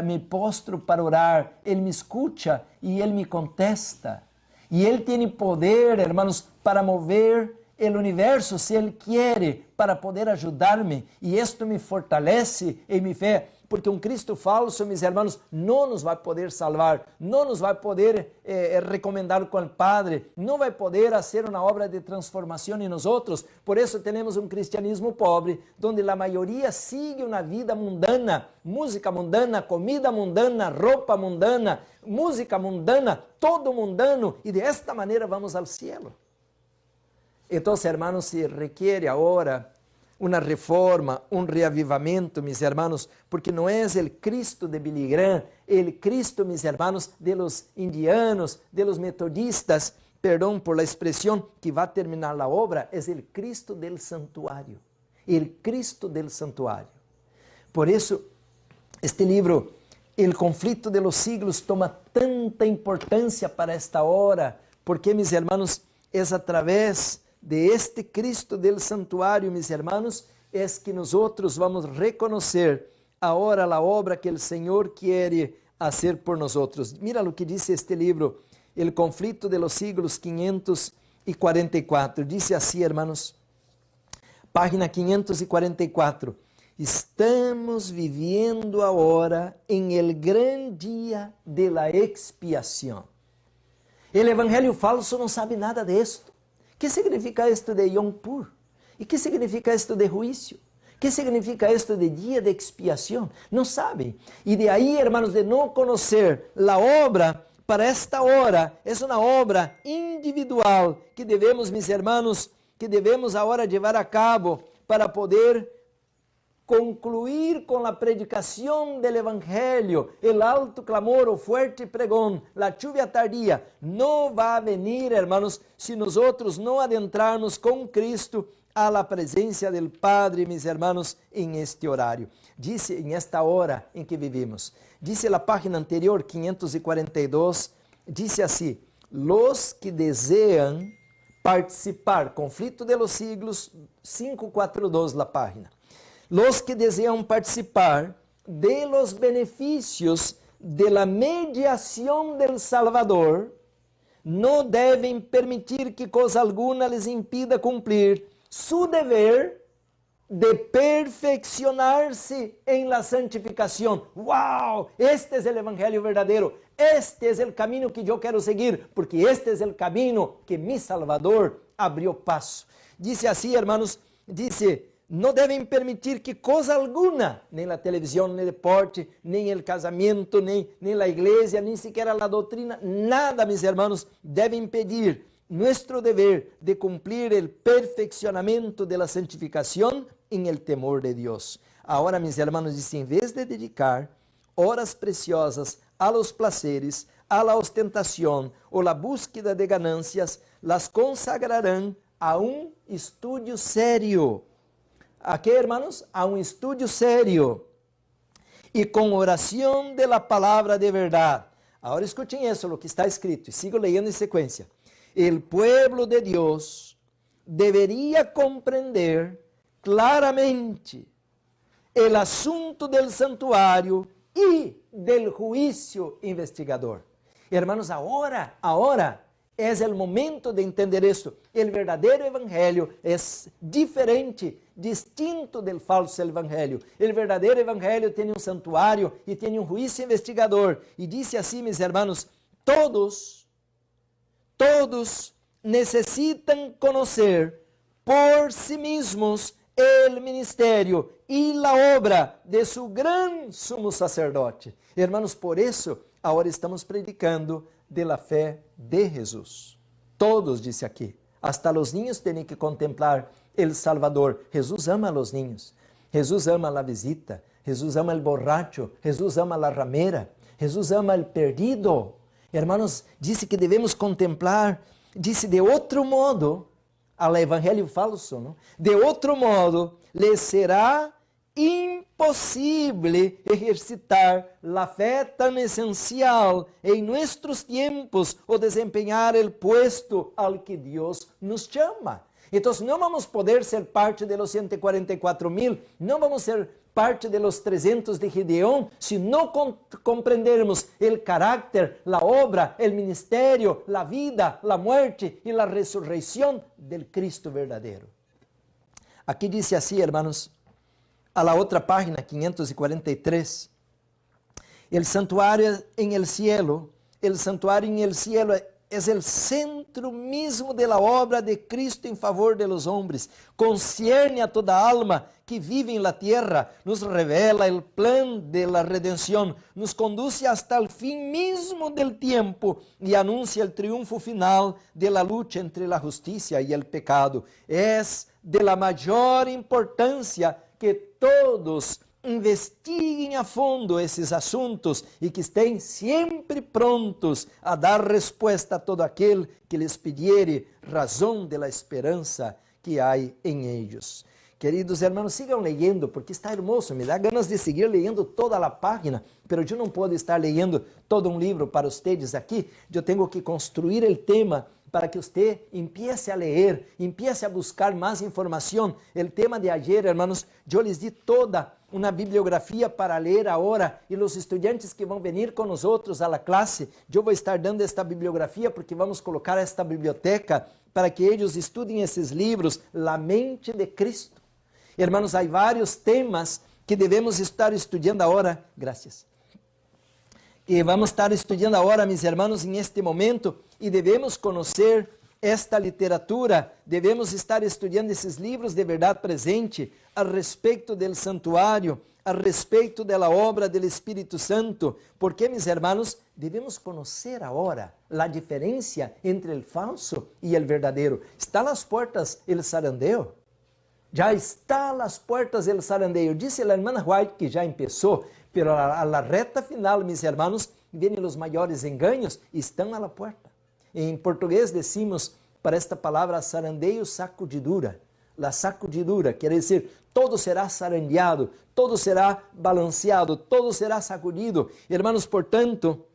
me postro para orar, Ele me escuta e Ele me contesta, e Ele tem poder, hermanos, para mover o universo, se Ele quer, para poder ajudar-me, e isto me fortalece em minha fé, porque um Cristo falso, mis hermanos, não nos vai poder salvar, não nos vai poder recomendar com o Padre, não vai poder fazer uma obra de transformação em nós outros. Por isso temos um cristianismo pobre, onde a maioria sigue uma vida mundana, música mundana, comida mundana, roupa mundana, música mundana, todo mundano, e de esta maneira vamos ao cielo. Então, hermanos, se requer agora uma reforma, um reavivamento, mis hermanos, porque não é o Cristo de Billy Graham, o Cristo, mis hermanos, de los indianos, de los metodistas, perdão por la expressão, que vai terminar a obra, é o Cristo del santuário, o Cristo del santuário. Por isso, este livro, El conflito de los siglos, toma tanta importância para esta hora, porque, mis hermanos, é através de este Cristo del santuário, mis hermanos, es que nosotros vamos reconocer ahora la obra que el Señor quiere hacer por nosotros. Mira lo que dice este libro, El conflicto de los siglos 544. Dice así, hermanos, página 544. Estamos viviendo ahora en el gran día de la expiación. El evangelio falso no sabe nada de esto. ¿Qué significa esto de Yom Kippur? ¿Y qué significa esto de juicio? ¿Qué significa esto de día de expiación? No saben. Y de ahí, hermanos, de no conocer la obra para esta hora, es una obra individual que debemos, mis hermanos, que debemos ahora llevar a cabo para poder concluir com a predicação do Evangelho, o alto clamor, o fuerte pregão, a lluvia tardia, não vai venir, hermanos, se nós não adentrarmos com Cristo a la presença do Padre, mis hermanos, em este horário. Dice, em esta hora em que vivimos. Dice a página anterior, 542, dice assim, los que desejam participar, conflito de los siglos, 542 la página. Los que desejam participar de los beneficios de la mediación del Salvador no deben permitir que cosa alguna les impida cumplir su deber de perfeccionarse en la santificación. ¡Wow! Este es el evangelio verdadero. Este es el camino que yo quiero seguir, porque este es el camino que mi Salvador abrió paso. Dice así, hermanos, dice, no deben permitir que cosa alguna, nem na televisão, nem deporte, nem el casamento, nem la igreja, nem sequer la doutrina, nada, mis hermanos, deve impedir nuestro deber de cumplir el perfeccionamiento de la santificación en el temor de Dios. Ahora, mis hermanos, dice, en vez de dedicar horas preciosas a los placeres, a la ostentación o la búsqueda de ganancias, las consagrarán a un estudio serio. ¿A qué, hermanos? A un estudio serio. Y con oración de la palabra de verdad. Ahora escuchen eso, lo que está escrito, y sigo leyendo en secuencia. El pueblo de Dios debería comprender claramente el asunto del santuario y del juicio investigador. Hermanos, ahora es el momento de entender esto. El verdadero evangelio es diferente, distinto del falso evangelio. El verdadero evangelio tiene un santuario y tiene un juicio investigador. Y dice así, mis hermanos, todos necesitan conocer por sí mismos el ministerio y la obra de su gran sumo sacerdote. Hermanos, por eso ahora estamos predicando de la fe de Jesús. Todos, dice aquí, hasta los niños tienen que contemplar el Salvador. Jesús ama a los niños, Jesús ama a la visita, Jesús ama al borracho, Jesús ama a la ramera, Jesús ama al perdido. Hermanos, dice que devemos contemplar, dice de outro modo, al evangelho falso, ¿no? De outro modo, les será impossível exercitar a fé tão essencial em nossos tempos ou desempenhar o puesto al que Deus nos chama. Então, não vamos poder ser parte de los 144,000, não vamos ser parte de los 300 de Gideón, se não compreendermos o caráter, a obra, o ministério, a vida, a muerte e a ressurreição del Cristo verdadeiro. Aqui diz assim, hermanos, a la outra página, 543, el santuario en el cielo es el centro mismo de la obra de Cristo en favor de los hombres, concierne a toda alma que vive en la tierra, nos revela el plan de la redención, nos conduce hasta el fin mismo del tiempo y anuncia el triunfo final de la lucha entre la justicia y el pecado. Es de la mayor importancia que todos investiguem a fundo esses assuntos e que estén sempre prontos a dar resposta a todo aquele que les pidiere razão de la esperança que há em ellos. Queridos hermanos, sigam leyendo porque está hermoso, me dá ganas de seguir leyendo toda a página, pero eu não posso estar leyendo todo um livro para vocês aqui, eu tenho que construir o tema para que você empiece a ler, empiece a buscar mais informação. O tema de ayer, hermanos, eu les di toda uma bibliografia para ler agora e os estudantes que vão vir com nós outros à classe, eu vou estar dando esta bibliografia porque vamos colocar esta biblioteca para que eles estudem esses livros, La Mente de Cristo. Hermanos, há vários temas que devemos estar estudando agora, graças. E vamos estar estudando agora, meus irmãos, em este momento, e devemos conhecer esta literatura, devemos estar estudando esses livros de verdade presente a respeito do santuário, a respeito da obra do Espírito Santo, porque, meus irmãos, devemos conhecer agora a diferença entre o falso e o verdadeiro. Está nas portas o zarandeo? Já está nas portas o zarandeo. Disse a irmã White que já começou, pero a la reta final, meus irmãos, vienen os maiores enganos e estão à porta. Em português decimos para esta palavra zarandeio sacudidura. La sacudidura quer dizer todo será zarandeado, todo será balanceado, todo será sacudido. Hermanos, portanto,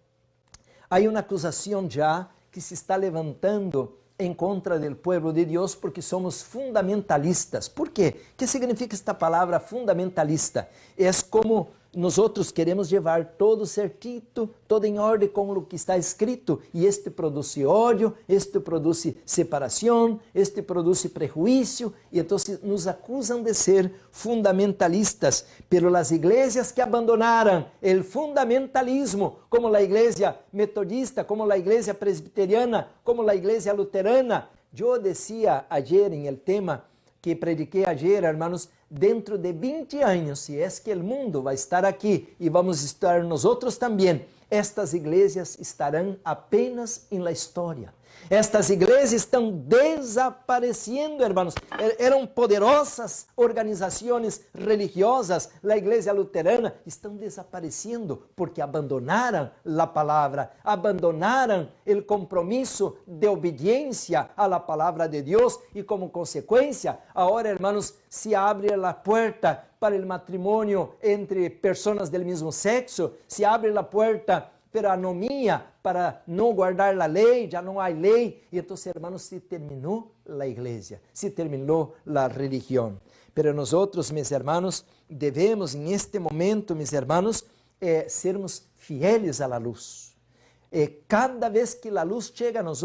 há uma acusação já que se está levantando em contra do povo de Deus porque somos fundamentalistas. Por quê? O que significa esta palavra fundamentalista? É como nós outros queremos levar todo certito, todo em ordem com o que está escrito, e este produz ódio, este produz separação, este produz prejuízo, e então nos acusam de ser fundamentalistas. Pero as igrejas que abandonaram o fundamentalismo, como a igreja metodista, como a igreja presbiteriana, como a igreja luterana, eu decía ayer em el tema que prediquei ayer, hermanos, dentro de 20 anos, se é que o mundo vai estar aqui e vamos estar nós outros também, estas igrejas estarão apenas em la história. Estas igrejas estão desaparecendo, hermanos. Eram poderosas organizações religiosas, a igreja luterana, estão desaparecendo porque abandonaram a palavra, abandonaram o compromisso de obediência à la palavra de Deus e, como consequência, agora, hermanos, se abre a porta para o matrimônio entre pessoas do mesmo sexo, se abre a porta para a anomia, para não guardar a lei, já não há lei. E então, hermanos, se terminou a igreja, se terminou a religião. Pero nós, meus hermanos, devemos, em este momento, meus hermanos, sermos fieles à luz. Cada vez que a luz chega a nós,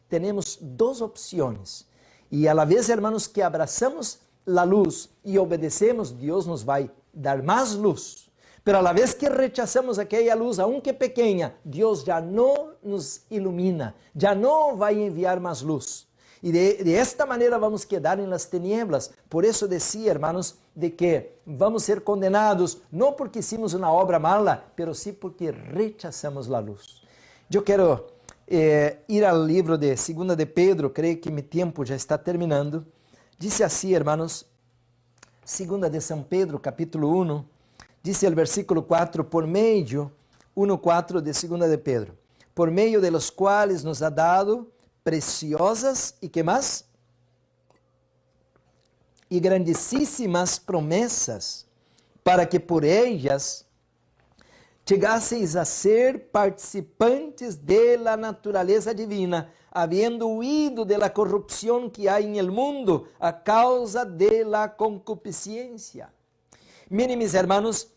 temos duas opções. E a la vez, hermanos, que abraçamos a luz e obedecemos, Deus nos vai dar mais luz. Pero a la vez que rechazamos aquela luz, aunque pequena, Deus já não nos ilumina, já não vai enviar mais luz. E de esta maneira vamos quedar em las tinieblas. Por isso decía, hermanos, de que vamos ser condenados, não porque hicimos uma obra mala, pero sim porque rechazamos a luz. Eu quero ir ao livro de 2 de Pedro, creio que meu tempo já está terminando. Dice assim, hermanos, 2 de São Pedro, capítulo 1, dice el versículo 4, por meio, 1:4 de 2 de Pedro, por meio de los cuales nos ha dado preciosas e que mais? E grandíssimas promessas, para que por ellas chegasseis a ser participantes de la naturaleza divina, habiendo huido de la corrupción que hay en el mundo a causa de la concupiscencia. Miren, mis hermanos,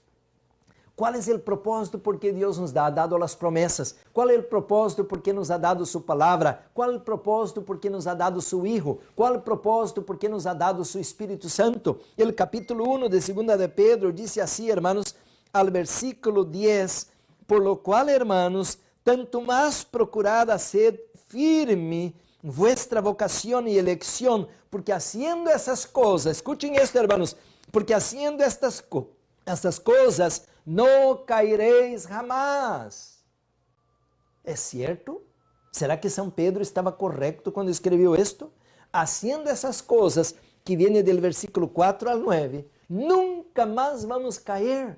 ¿cuál es el propósito por que Deus nos ha dado as promessas? ¿Cuál es el propósito por que nos ha dado su palabra? ¿Cuál es el propósito por que nos ha dado su Hijo? ¿Cuál es el propósito por que nos ha dado su Espíritu Santo? El capítulo 1 de 2 de Pedro dice así, hermanos, al versículo 10, por lo cual, hermanos, tanto más procurad hacer firme vuestra vocación y elección, porque haciendo esas cosas, escuchen esto, hermanos, porque haciendo estas cosas no caeréis jamás. ¿Es cierto? ¿Será que São Pedro estava correto quando escreveu isto? Haciendo essas coisas, que viene del versículo 4 al 9, nunca más vamos caer.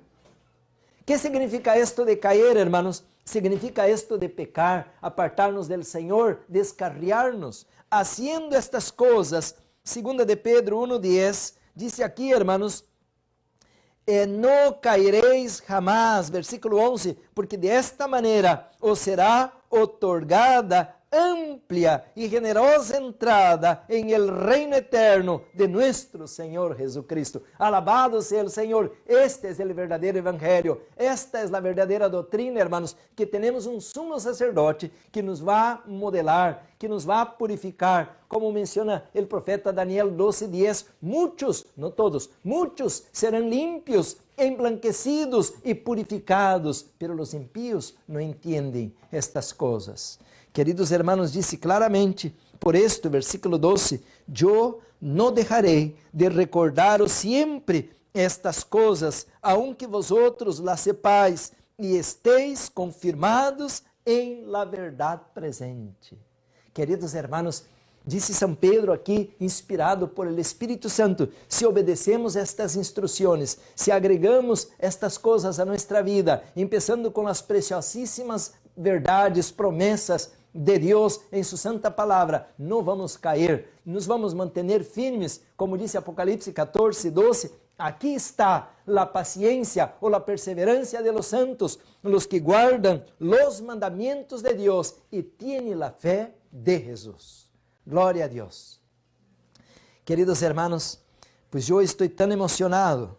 ¿Qué significa esto de caer, hermanos? Significa esto de pecar, apartarnos del Señor, descarriarnos. Haciendo estas cosas, 2 de Pedro 1:10, dice aquí, hermanos, no caeréis jamás, versículo 11, porque de esta manera os será otorgada amplia y generosa entrada en el reino eterno de nuestro Señor Jesucristo. Alabado sea el Señor. Este es el verdadero evangelio. Esta es la verdadera doctrina, hermanos, que tenemos un sumo sacerdote que nos va a modelar, que nos va a purificar, como menciona el profeta Daniel 12:10. Muchos, no todos, muchos serán limpios, emblanquecidos y purificados, pero los impíos no entienden estas cosas. Queridos hermanos, disse claramente, por esto, versículo 12, yo no dejaré de recordaros siempre estas cosas, aunque vosotros las sepáis y estéis confirmados en la verdad presente. Queridos hermanos, disse São Pedro aqui, inspirado por el Espírito Santo, se obedecemos estas instruções, se agregamos estas coisas a nossa vida, começando com as preciosíssimas verdades, promessas de Deus em sua santa palavra, não vamos cair, nos vamos manter firmes, como disse Apocalipse 14:12, aqui está a paciência ou a perseverancia de los santos, los que guardan los mandamientos de Deus e tienen la fé de Jesus. Glória a Deus. Queridos hermanos, pues eu estou tão emocionado,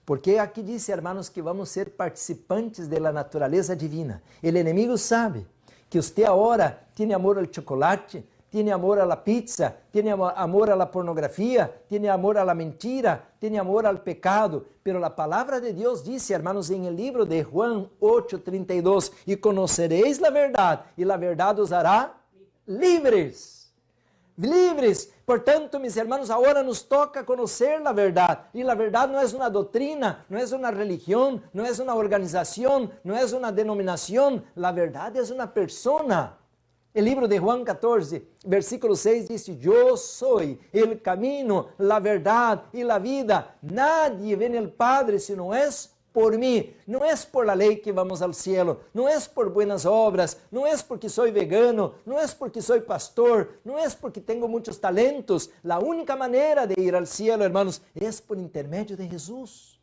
porque aqui diz, hermanos, que vamos ser participantes de la naturaleza divina. O inimigo sabe que usted ahora tiene amor al chocolate, tiene amor a la pizza, tiene amor a la pornografía, tiene amor a la mentira, tiene amor al pecado. Pero la palabra de Dios dice, hermanos, en el libro de Juan 8:32, y conoceréis la verdad, y la verdad os hará libres. livres. Portanto, mis hermanos, ahora nos toca conocer la verdad. Y la verdad no es una doctrina, no es una religión, no es una organización, no es una denominación. La verdad es una persona. El libro de Juan 14, versículo 6 dice, yo soy el camino, la verdad y la vida. Nadie ve al Padre si no es por mí. No es por la ley que vamos al cielo, no es por buenas obras, no es porque soy vegano, no es porque soy pastor, no es porque tengo muchos talentos. La única manera de ir al cielo, hermanos, es por intermedio de Jesús.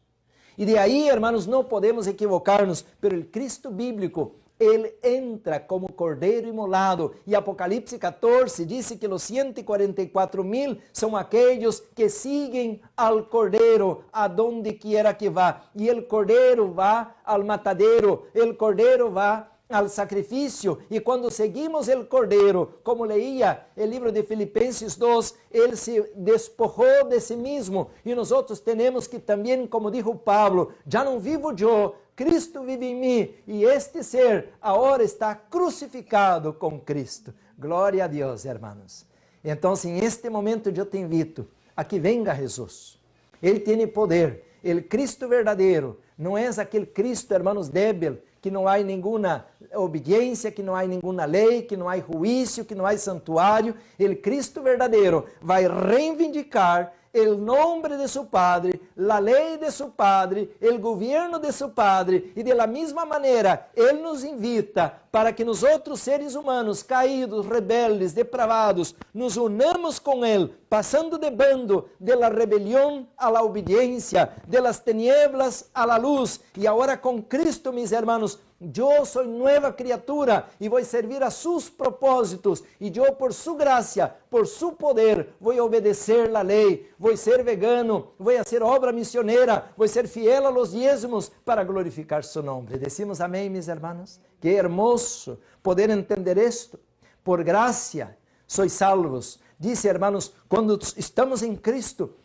Y de ahí, hermanos, no podemos equivocarnos, pero el Cristo bíblico, Él entra como Cordeiro inmolado. Y Apocalipsis 14 dice que los 144,000 son aquellos que siguen al Cordeiro a donde quiera que va. Y el Cordeiro va al matadero, el Cordeiro va al sacrificio. Y cuando seguimos el Cordeiro, como leía el libro de Filipenses 2, Él se despojó de sí mismo. Y nosotros tenemos que también, como dijo Pablo, ya no vivo yo, Cristo vive en mí, y este ser ahora está crucificado con Cristo. Glória a Deus, hermanos. Então, en este momento eu te invito a que venga Jesús. Ele tem poder. O Cristo verdadeiro não é aquele Cristo, hermanos, débil, que não há nenhuma obediência, que não há nenhuma lei, que não há juízo, que não há santuário. O Cristo verdadeiro vai reivindicar el nombre de su Padre, la ley de su Padre, el gobierno de su Padre, y de la misma manera, Él nos invita para que nosotros, seres humanos, caídos, rebeldes, depravados, nos unamos con Él, pasando de bando de la rebelión a la obediencia, de las tinieblas a la luz, y ahora con Cristo, mis hermanos, yo soy nueva criatura y voy a servir a sus propósitos, y yo por su gracia, por su poder, voy a obedecer la ley, voy a ser vegano, voy a hacer obra misionera, voy a ser fiel a los diezmos para glorificar su nombre. Decimos amén, mis hermanos. Qué hermoso poder entender esto. Por gracia sois salvos. Dice, hermanos, cuando estamos en Cristo,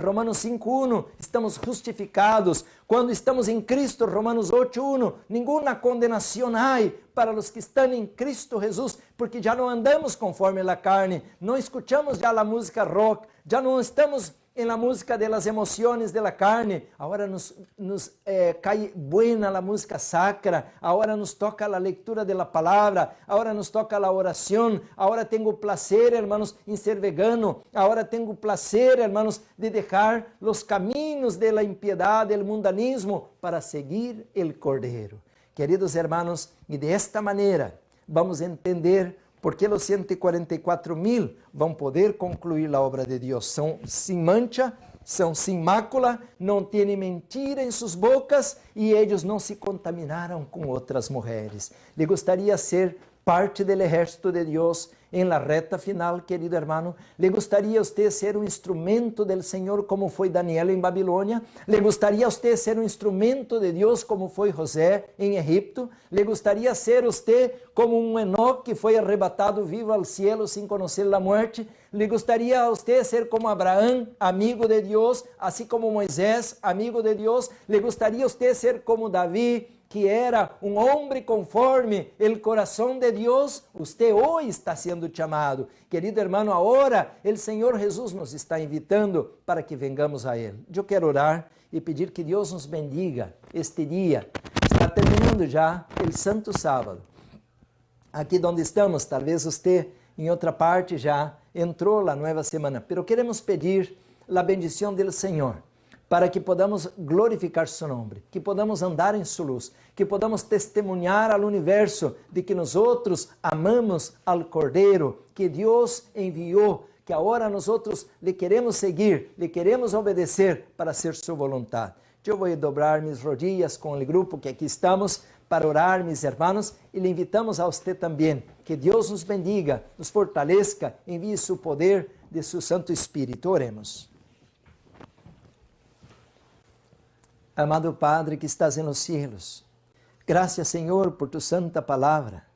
Romanos 5:1, estamos justificados. Quando estamos em Cristo, Romanos 8:1, nenhuma condenação há para os que estão em Cristo Jesus, porque já não andamos conforme a carne, não escutamos já a música rock, já não estamos em la música de las emociones de la carne. Agora nos cae buena la música sacra, agora nos toca la lectura de la palabra, agora nos toca la oración, agora tengo placer, hermanos, en ser vegano, agora tengo placer, hermanos, de dejar los caminos de la impiedad, del mundanismo, para seguir el Cordero. Queridos hermanos, y de esta manera vamos a entender porque os 144,000 vão poder concluir a obra de Deus. São sem mancha, são sem mácula, não têm mentira em suas bocas e eles não se contaminaram com outras mulheres. Le gostaria ser parte do exército de Deus em la reta final, querido hermano? ¿Le gustaría a usted ser un instrumento del Señor como fue Daniel en Babilonia? ¿Le gustaría a usted ser un instrumento de Dios como fue José en Egipto? ¿Le gustaría ser usted como un Enoc que fue arrebatado vivo al cielo sin conocer la muerte? ¿Le gustaría a usted ser como Abraham, amigo de Dios, así como Moisés, amigo de Dios? ¿Le gustaría a usted ser como David, que era um homem conforme o coração de Deus? Usted hoje está sendo chamado. Querido hermano, agora o Senhor Jesus nos está invitando para que vengamos a Ele. Eu quero orar e pedir que Deus nos bendiga este dia. Está terminando já o Santo Sábado. Aqui onde estamos, talvez você em outra parte já entrou na nova semana, pero queremos pedir a bendição do Senhor, para que podamos glorificar su nombre, que podamos andar em sua luz, que podamos testemunhar ao universo de que nós amamos al Cordeiro, que Deus enviou, que agora nós le queremos seguir, le queremos obedecer para hacer su voluntad. Eu vou dobrar mis rodillas com o grupo que aqui estamos para orar, mis hermanos, e le invitamos a usted também. Que Deus nos bendiga, nos fortaleça, envie su poder de su Santo Espírito. Oremos. Amado Padre que estás en los cielos, gracias Señor por tu santa palabra.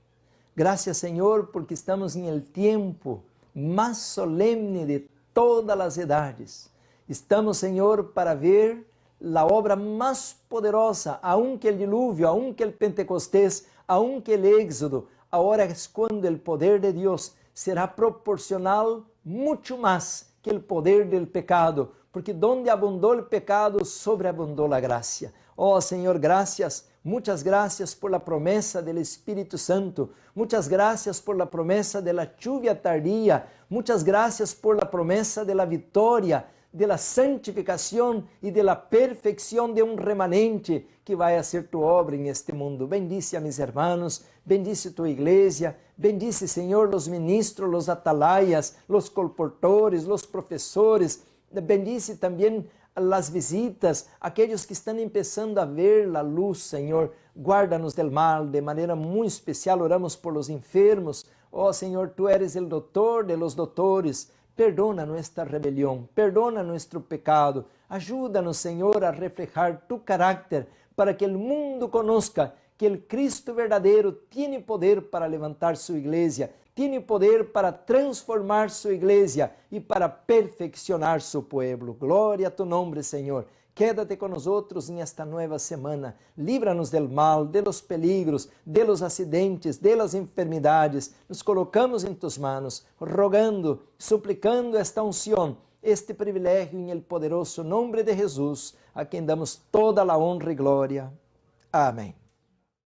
Gracias Señor porque estamos en el tiempo más solemne de todas las edades. Estamos Señor para ver la obra más poderosa, aunque el diluvio, aunque el Pentecostés, aunque el Éxodo. Ahora es cuando el poder de Dios será proporcional mucho más que el poder del pecado, porque donde abundó el pecado, sobreabundó la gracia. Oh Señor, gracias, muchas gracias por la promesa del Espíritu Santo, muchas gracias por la promesa de la lluvia tardía, muchas gracias por la promesa de la victoria, de la santificación y de la perfección de un remanente que va a hacer tu obra en este mundo. Bendice a mis hermanos, bendice tu iglesia, bendice, Señor, los ministros, los atalayas, los colportores, los profesores, bendice también las visitas, aquellos que están empezando a ver la luz, Señor. Guárdanos del mal, de manera muy especial oramos por los enfermos. Oh Señor, tú eres el doctor de los doctores. Perdona nuestra rebelión, perdona nuestro pecado. Ayúdanos, Señor, a reflejar tu carácter para que el mundo conozca que el Cristo verdadero tiene poder para levantar su iglesia, tiene poder para transformar su iglesia y para perfeccionar su pueblo. Gloria a tu nombre, Señor. Quédate con nosotros en esta nueva semana. Líbranos del mal, de los peligros, de los accidentes, de las enfermedades. Nos colocamos en tus manos, rogando, suplicando esta unción, este privilegio en el poderoso nombre de Jesús, a quien damos toda la honra y gloria. Amén.